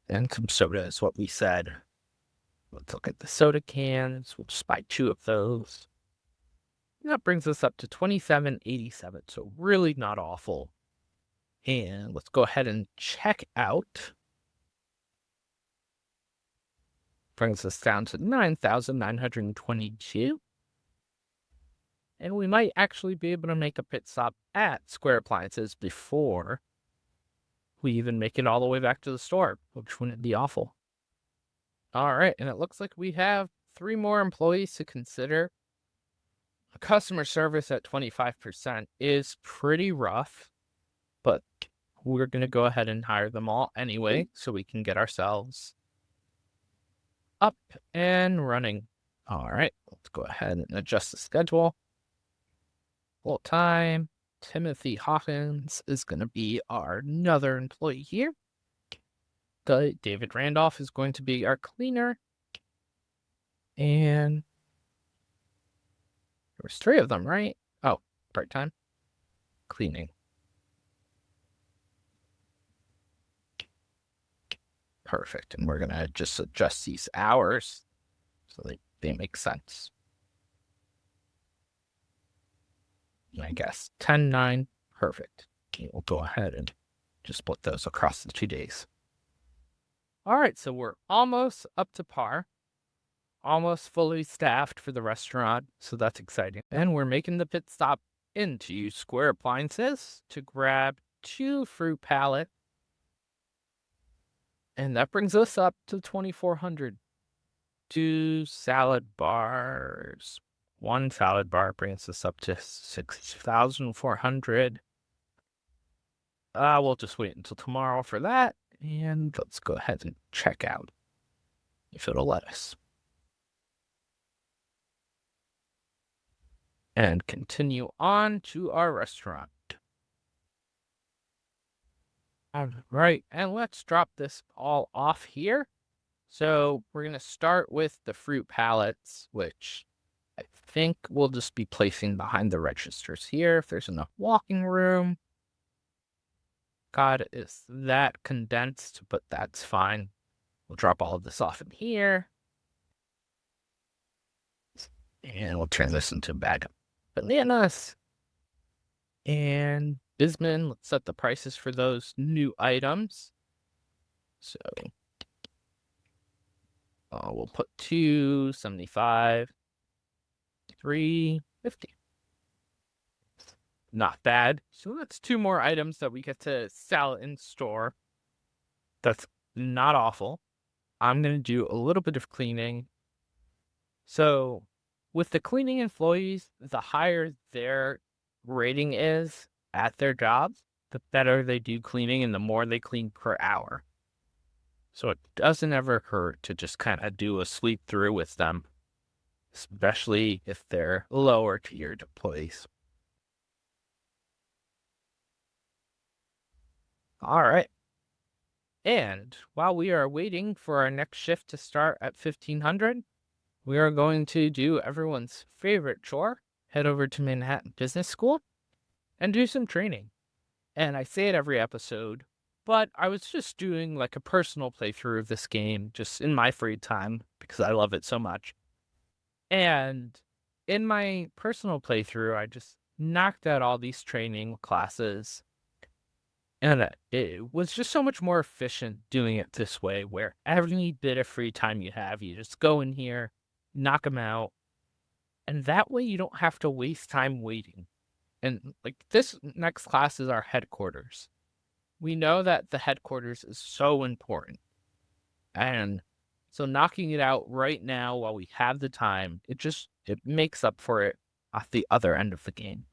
And some soda is what we said. Let's look at the soda cans. We'll just buy 2 of those. And that brings us up to 27.87. So really not awful. And let's go ahead and check out. Brings us down to 9,922. And we might actually be able to make a pit stop at Square Appliances before we even make it all the way back to the store, which wouldn't be awful. All right, and it looks like we have 3 more employees to consider. Customer service at 25% is pretty rough, but we're going to go ahead and hire them all anyway so we can get ourselves up and running. All right, let's go ahead and adjust the schedule. Full time, Timothy Hawkins is going to be our another employee here. David Randolph is going to be our cleaner. And there was 3 of them, right? Oh, part-time. Cleaning. Perfect. And we're going to just adjust these hours so they make sense. I guess 10/9. Perfect. Okay, we'll go ahead and just split those across the 2 days. All right, so we're almost up to par. Almost fully staffed for the restaurant, so that's exciting. And we're making the pit stop into Square Appliances to grab 2 fruit pallets. And that brings us up to 2,400. 2 salad bars. 1 salad bar brings us up to 6,400. We'll just wait until tomorrow for that. And let's go ahead and check out if it'll let us. And continue on to our restaurant. All right, and let's drop this all off here. So we're going to start with the fruit pallets, which I think we'll just be placing behind the registers here if there's enough walking room. God, is that condensed, but that's fine. We'll drop all of this off in here. And we'll turn this into a bag of bananas. And Bisman, let's set the prices for those new items. So we'll put 275, 350. Not bad. So that's 2 more items that we get to sell in store. That's not awful. I'm going to do a little bit of cleaning. So with the cleaning employees, the higher their rating is at their jobs, the better they do cleaning and the more they clean per hour. So it doesn't ever hurt to just kind of do a sweep through with them, especially if they're lower tiered employees. All right. And while we are waiting for our next shift to start at 1500, we are going to do everyone's favorite chore, head over to Manhattan Business School and do some training. And I say it every episode, but I was just doing like a personal playthrough of this game just in my free time because I love it so much. And in my personal playthrough, I just knocked out all these training classes. And it was just so much more efficient doing it this way, where every bit of free time you have, you just go in here, knock them out. And that way you don't have to waste time waiting. And like this next class is our headquarters. We know that the headquarters is so important. And So knocking it out right now while we have the time, it makes up for it at the other end of the game.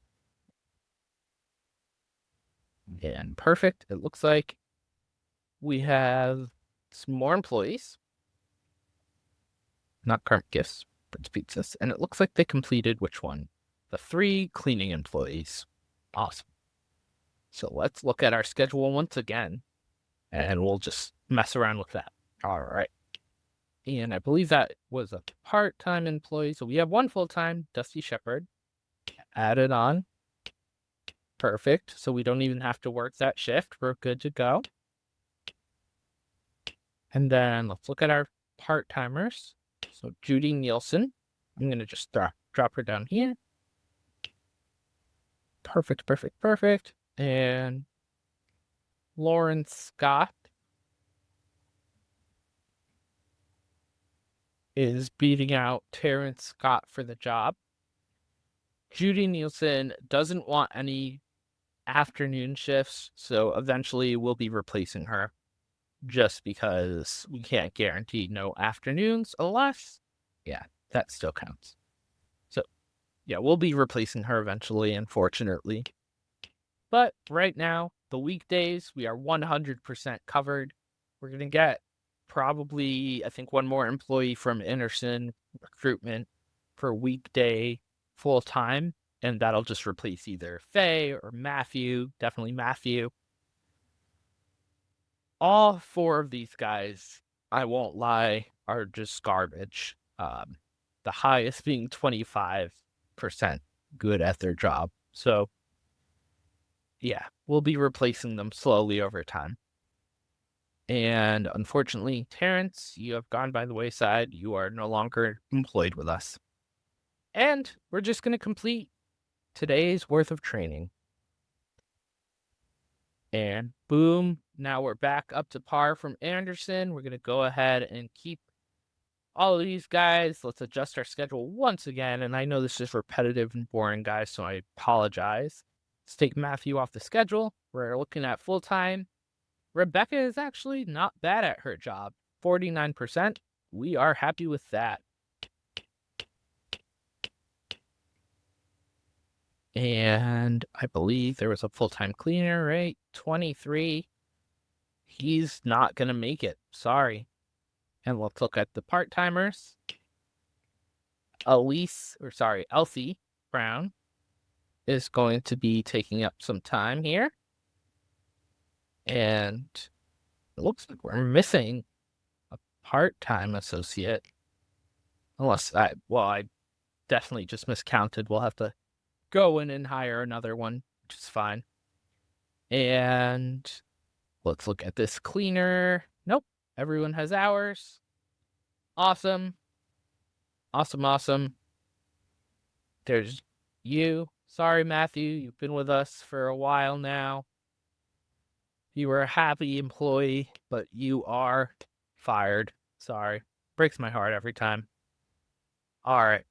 And perfect. It looks like we have some more employees, not current gifts, but pizzas. And it looks like they completed which one? The 3 cleaning employees. Awesome. So let's look at our schedule once again, and we'll just mess around with that. All right. And I believe that was a part-time employee. So we have 1 full-time, Dusty Shepherd, added on. Perfect. So we don't even have to work that shift. We're good to go. And then let's look at our part-timers. So Judy Nielsen, I'm going to just drop her down here. Perfect, perfect, perfect. And Lauren Scott is beating out Terrence Scott for the job. Judy Nielsen doesn't want any afternoon shifts, so eventually we'll be replacing her just because we can't guarantee no afternoons unless, yeah, that still counts. So, yeah, we'll be replacing her eventually, unfortunately. But right now, the weekdays, we are 100% covered. We're going to get probably, I think, 1 more employee from Anderson Recruitment for weekday full time. And that'll just replace either Faye or Matthew, definitely Matthew. All 4 of these guys, I won't lie, are just garbage. The highest being 25% good at their job. So, yeah, we'll be replacing them slowly over time. And unfortunately, Terrence, you have gone by the wayside. You are no longer employed with us. And we're just going to complete today's worth of training. And boom, now we're back up to par from Anderson. We're going to go ahead and keep all of these guys. Let's adjust our schedule once again. And I know this is repetitive and boring, guys, so I apologize. Let's take Matthew off the schedule. We're looking at full-time. Rebecca is actually not bad at her job. 49%. We are happy with that. And I believe there was a full-time cleaner, right? 23. He's not going to make it. Sorry. And let's look at the part-timers. Elsie Brown is going to be taking up some time here. And it looks like we're missing a part-time associate. I definitely just miscounted. We'll have to go in and hire another one, which is fine. And let's look at this cleaner. Nope, everyone has hours. Awesome. Awesome. There's you. Sorry, Matthew, you've been with us for a while now. You were a happy employee, but you are fired. Sorry. Breaks my heart every time. All right.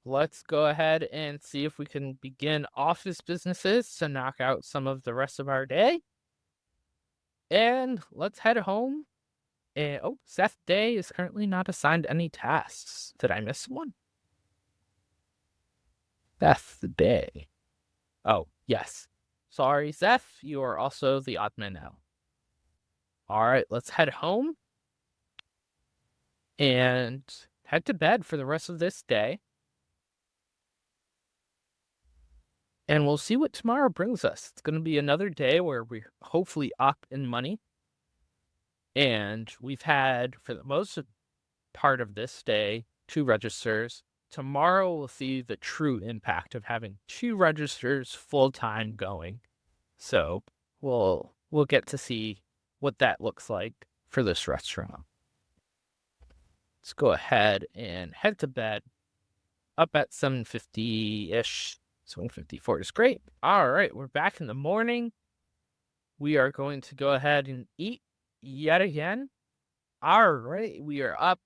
Let's go ahead and see if we can begin office businesses to knock out some of the rest of our day. And let's head home. And Seth Day is currently not assigned any tasks. Did I miss one? Seth Day. Oh, yes. Sorry, Seth. You are also the odd man out. All right, let's head home and head to bed for the rest of this day. And we'll see what tomorrow brings us. It's going to be another day where we're hopefully up in money. And we've had, for the most part of this day, 2 registers. Tomorrow we'll see the true impact of having 2 registers full-time going. So we'll get to see what that looks like for this restaurant. Let's go ahead and head to bed. Up at 7:50-ish. 7:54 is great. All right, we're back in the morning. We are going to go ahead and eat yet again. All right, we are up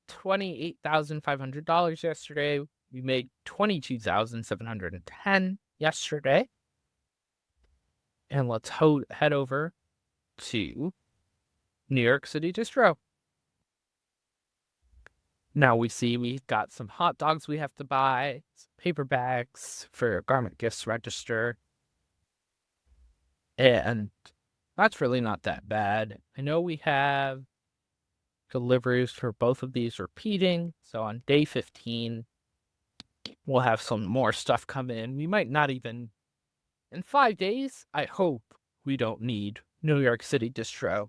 $28,500 yesterday. We made $22,710 yesterday. And let's head over to New York City Distro. Now we see we've got some hot dogs we have to buy, some paper bags for garment gifts register, and that's really not that bad. I know we have deliveries for both of these repeating, so on day 15, we'll have some more stuff come in. We might not even, in 5 days, I hope we don't need New York City Distro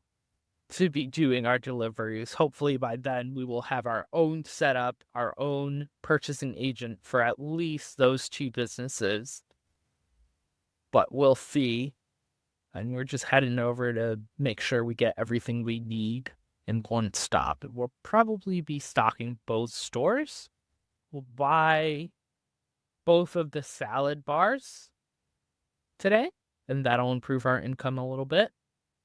to be doing our deliveries. Hopefully by then we will have our own setup, our own purchasing agent for at least those two businesses. But we'll see. And we're just heading over to make sure we get everything we need in one stop. We'll probably be stocking both stores. We'll buy both of the salad bars today, and that'll improve our income a little bit.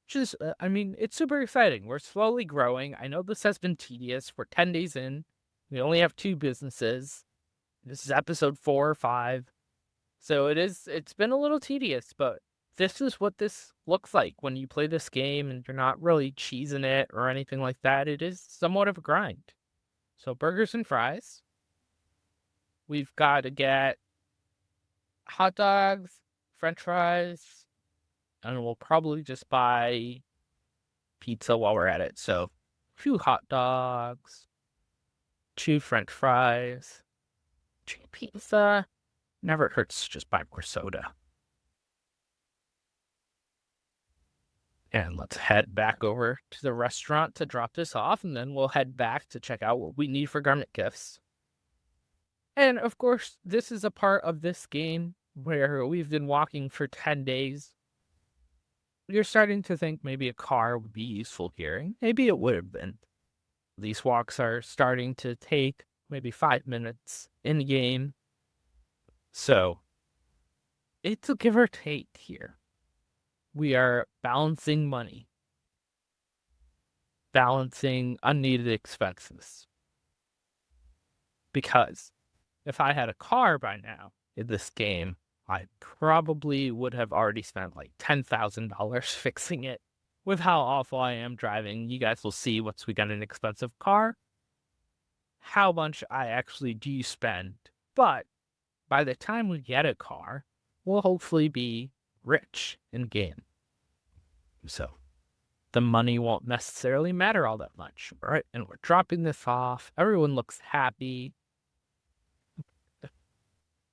Just, I mean, it's super exciting. We're slowly growing. I know this has been tedious. We're 10 days in. We only have 2 businesses. This is episode 4 or 5. So it's been a little tedious, but this is what this looks like when you play this game and you're not really cheesing it or anything like that. It is somewhat of a grind. So burgers and fries. We've got to get hot dogs, french fries, and we'll probably just buy pizza while we're at it. So 2 hot dogs, 2 french fries, 2 pizza. Never hurts to just buy more soda. And let's head back over to the restaurant to drop this off, and then we'll head back to check out what we need for garment gifts. And of course, this is a part of this game where we've been walking for 10 days. You're starting to think maybe a car would be useful here. Maybe it would have been. These walks are starting to take maybe 5 minutes in the game. So it's a give or take here. We are balancing money, balancing unneeded expenses. Because if I had a car by now in this game, I probably would have already spent like $10,000 fixing it. With how awful I am driving, you guys will see once we get an expensive car how much I actually do spend. But by the time we get a car, we'll hopefully be rich in game. So the money won't necessarily matter all that much, right? And we're dropping this off. Everyone looks happy.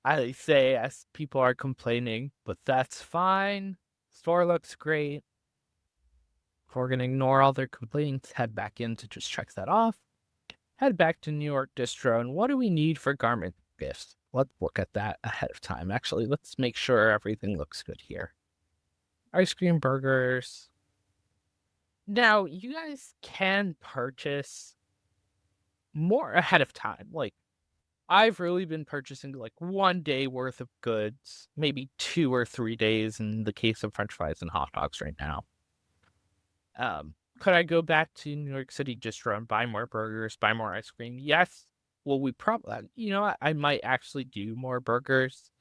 I say as people are complaining, but that's fine. Store looks great. If we're going to ignore all their complaints, head back in to just check that off. Head back to New York Distro. And what do we need for garment gifts? Let's look at that ahead of time. Actually, let's make sure everything looks good here. Ice cream burgers. Now, you guys can purchase more ahead of time. Like, I've really been purchasing like 1 day worth of goods, maybe 2 or 3 days in the case of french fries and hot dogs right now. Could I go back to New York City Distro and buy more burgers, buy more ice cream? Yes. Well, we probably, I might actually do more burgers.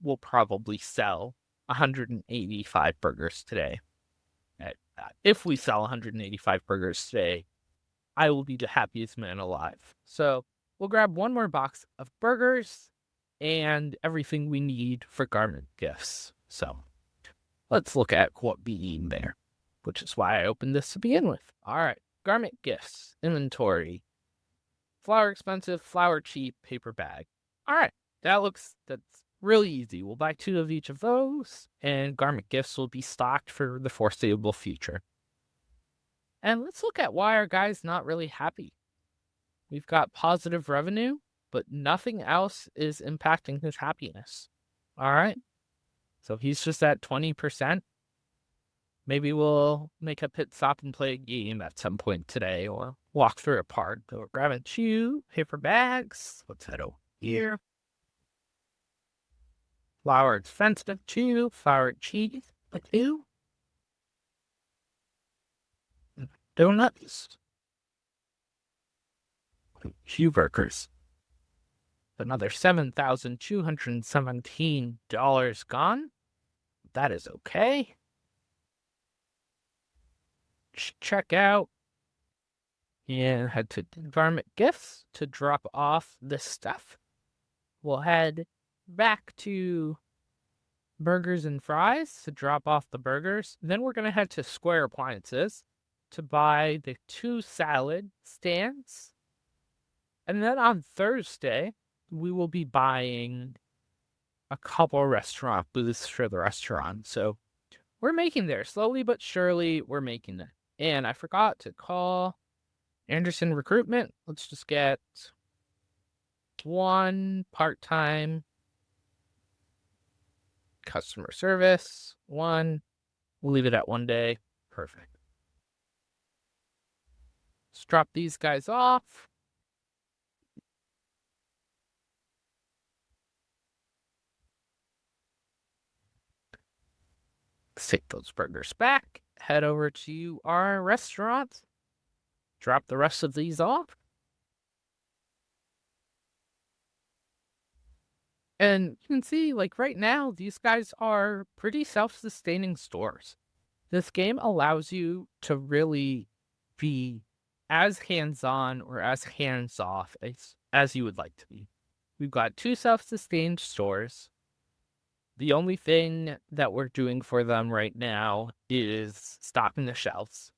We'll probably sell 185 burgers today. If we sell 185 burgers today, I will be the happiest man alive. So we'll grab one more box of burgers and everything we need for garment gifts. So let's look at what we need there, which is why I opened this to begin with. All right, garment gifts, inventory, flour expensive, flour cheap, paper bag. All right, that's really easy. We'll buy 2 of each of those, and garment gifts will be stocked for the foreseeable future. And let's look at why our guy's not really happy. We've got positive revenue, but nothing else is impacting his happiness. All right. So he's just at 20%. Maybe we'll make a pit stop and play a game at some point today, or walk through a park. So we're grabbing 2 paper bags. Let's head over here. Flour expensive 2, flour cheese 2. Donuts. 2 burgers. Another $7,217 gone. That is okay. Check out. and head to Environment Gifts to drop off this stuff. We'll head back to Burgers and Fries to drop off the burgers. Then we're going to head to Square Appliances to buy the 2 salad stands. And then on Thursday, we will be buying a couple restaurant booths for the restaurant. So we're making there. Slowly but surely, we're making it. And I forgot to call Anderson Recruitment. Let's just get one part-time customer service. One. We'll leave it at 1 day. Perfect. Let's drop these guys off. Let's take those burgers back. Head over to our restaurant. Drop the rest of these off. And you can see, like right now, these guys are pretty self-sustaining stores. This game allows you to really be as hands-on or as hands-off as you would like to be. We've got 2 self-sustained stores. The only thing that we're doing for them right now is stocking the shelves.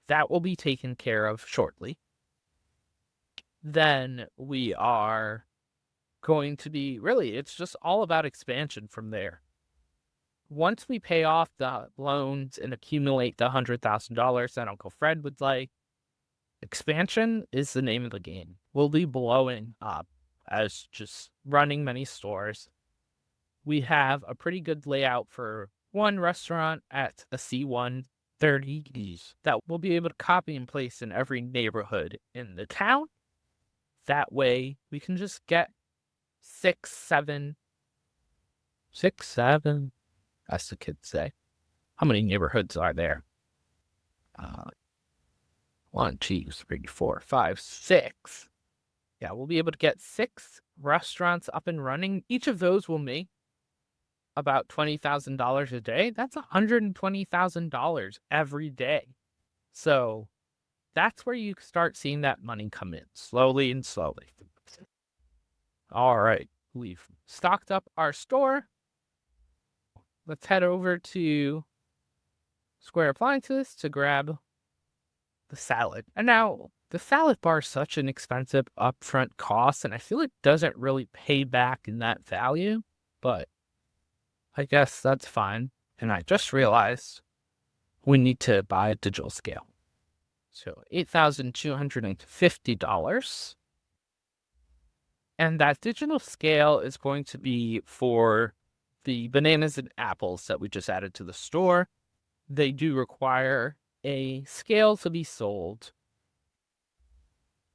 That will be taken care of shortly. Then we are going to be it's just all about expansion from there. Once we pay off the loans and accumulate the $100,000 that Uncle Fred would like, expansion is the name of the game. We'll be blowing up as just running many stores. We have a pretty good layout for one restaurant at a C130 that we'll be able to copy and place in every neighborhood in the town. That way we can just get 6, 7, as the kids say. How many neighborhoods are there? 1, 2, 3, 4, 5, 6. Yeah, we'll be able to get 6 restaurants up and running. Each of those will make about $20,000 a day. That's $120,000 every day. So that's where you start seeing that money come in slowly and slowly. All right, we've stocked up our store. Let's head over to Square Appliances to grab the salad. And now, the salad bar is such an expensive upfront cost, and I feel it doesn't really pay back in that value, but I guess that's fine. And I just realized we need to buy a digital scale. So $8,250. And that digital scale is going to be for the bananas and apples that we just added to the store. They do require a scale to be sold.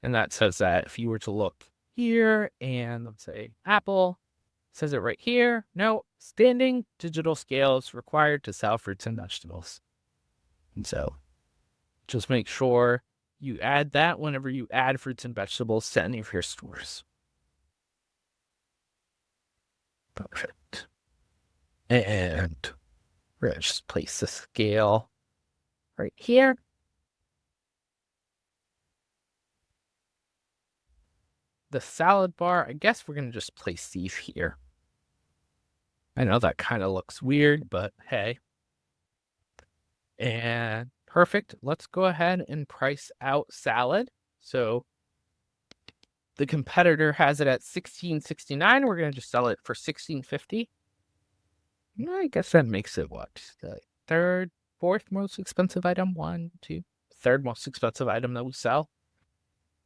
And that says that if you were to look here and let's say apple, says it right here. No, standing digital scales required to sell fruits and vegetables. And so just make sure you add that whenever you add fruits and vegetables to any of your stores. Perfect. And we're going to just place the scale right here. The salad bar, I guess we're going to just place these here. I know that kind of looks weird, but hey. And perfect. Let's go ahead and price out salad. So the competitor has it at $16.69. We're going to just sell it for $16.50. I guess that makes it what? The third, fourth most expensive item? 1, 2, third most expensive item that we sell.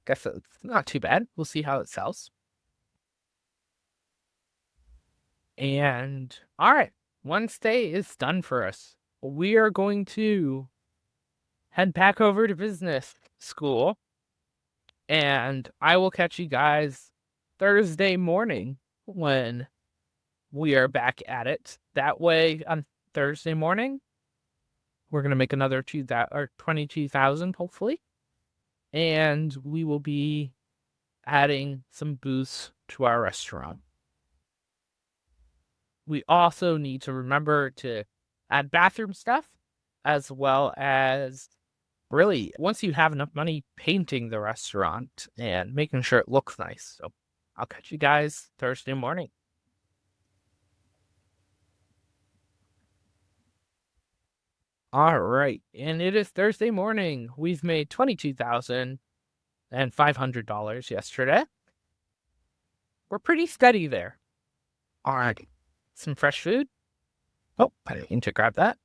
Guess it's not too bad. We'll see how it sells. And all right, Wednesday is done for us. We are going to head back over to business school, and I will catch you guys Thursday morning when we are back at it. That way, on Thursday morning, we're going to make another 22,000, hopefully. And we will be adding some booths to our restaurant. We also need to remember to add bathroom stuff as well as really, once you have enough money, painting the restaurant and making sure it looks nice. So I'll catch you guys Thursday morning. All right. And it is Thursday morning. We've made $22,500 yesterday. We're pretty steady there. All right. Some fresh food. Oh, I didn't mean to grab that.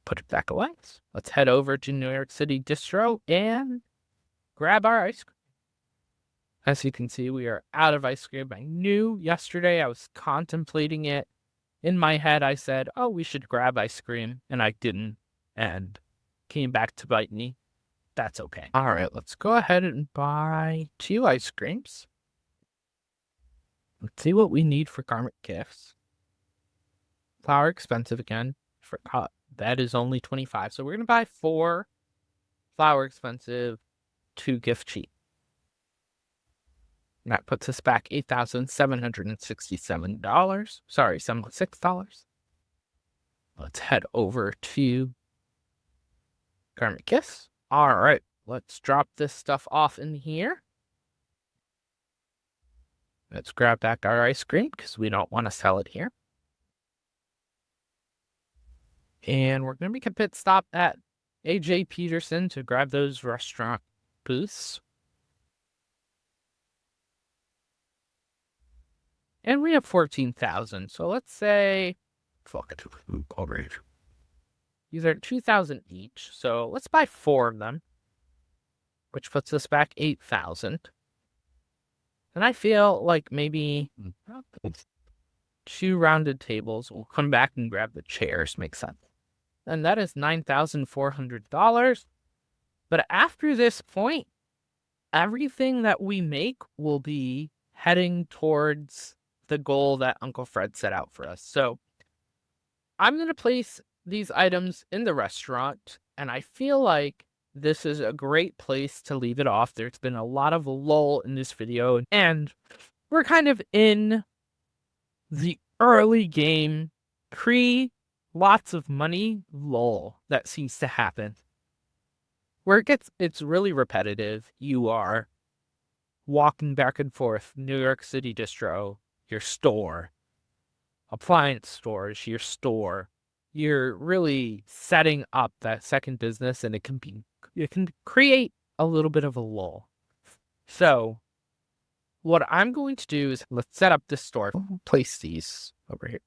Put it back away. Let's head over to New York City Distro and grab our ice cream. As you can see, we are out of ice cream. I knew yesterday I was contemplating it. In my head, I said, oh, we should grab ice cream. And I didn't. And came back to bite me. That's okay. All right, let's go ahead and buy 2 ice creams. Let's see what we need for garment gifts. Flour expensive again. Forgot that is only 25. So we're going to buy 4 flour expensive, 2 gift cheap. And that puts us back $8,767. Sorry, $76. Let's head over to garment gifts. All right, let's drop this stuff off in here. Let's grab back our ice cream because we don't want to sell it here. And we're going to make a pit stop at A.J. Peterson to grab those restaurant booths. And we have 14,000. So let's say, fuck it, coverage. These are 2,000 each. So let's buy 4 of them, which puts us back 8,000. And I feel like maybe 2 rounded tables. We'll come back and grab the chairs. Makes sense. And that is $9,400. But after this point, everything that we make will be heading towards the goal that Uncle Fred set out for us. So I'm going to place these items in the restaurant, and I feel like this is a great place to leave it off. There's been a lot of lull in this video, and we're kind of in the early game, lots of money lull that seems to happen. Where it's really repetitive. You are walking back and forth, New York City Distro, your store, appliance stores, your store. You're really setting up that second business, and it can create a little bit of a lull. So what I'm going to do is let's set up this store. Place these over here.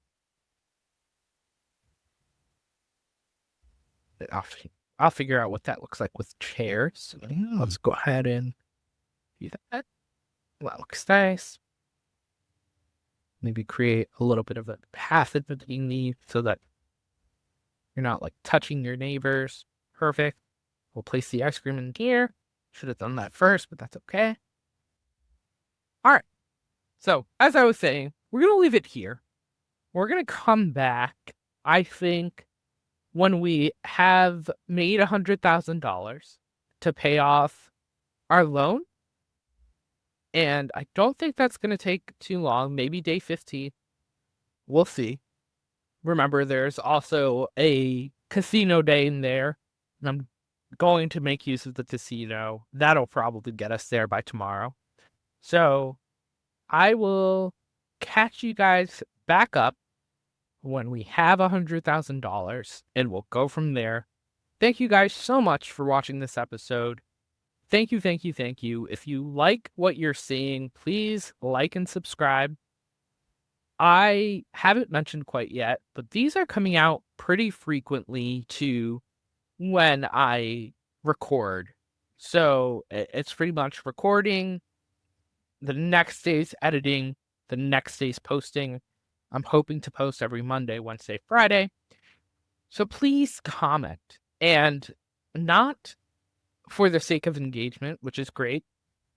I'll figure out what that looks like with chairs. Let's go ahead and do that. That looks nice. Maybe create a little bit of a path in between these so that you're not like touching your neighbors. Perfect. We'll place the ice cream in here. Should have done that first, but that's okay. All right. So as I was saying, we're going to leave it here. We're going to come back, I think, when we have made $100,000 to pay off our loan. And I don't think that's going to take too long, maybe day 15. We'll see. Remember, there's also a casino day in there. And I'm going to make use of the casino. That'll probably get us there by tomorrow. So I will catch you guys back up when we have $100,000, and we'll go from there. Thank you guys so much for watching this episode. Thank you, thank you, thank you. If you like what you're seeing, please like and subscribe. I haven't mentioned quite yet, but these are coming out pretty frequently to when I record. So it's pretty much recording, the next day's editing, the next day's posting. I'm hoping to post every Monday, Wednesday, Friday. So please comment, and not for the sake of engagement, which is great,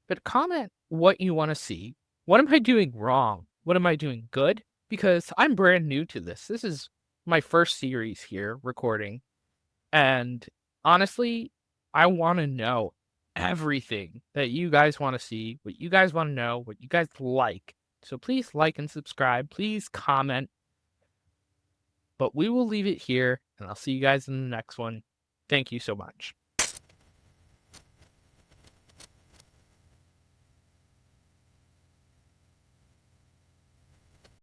but comment what you want to see. What am I doing wrong? What am I doing good? Because I'm brand new to this. This is my first series here recording. And honestly, I want to know everything that you guys want to see, what you guys want to know, what you guys like. So please like and subscribe. Please comment. But we will leave it here, and I'll see you guys in the next one. Thank you so much.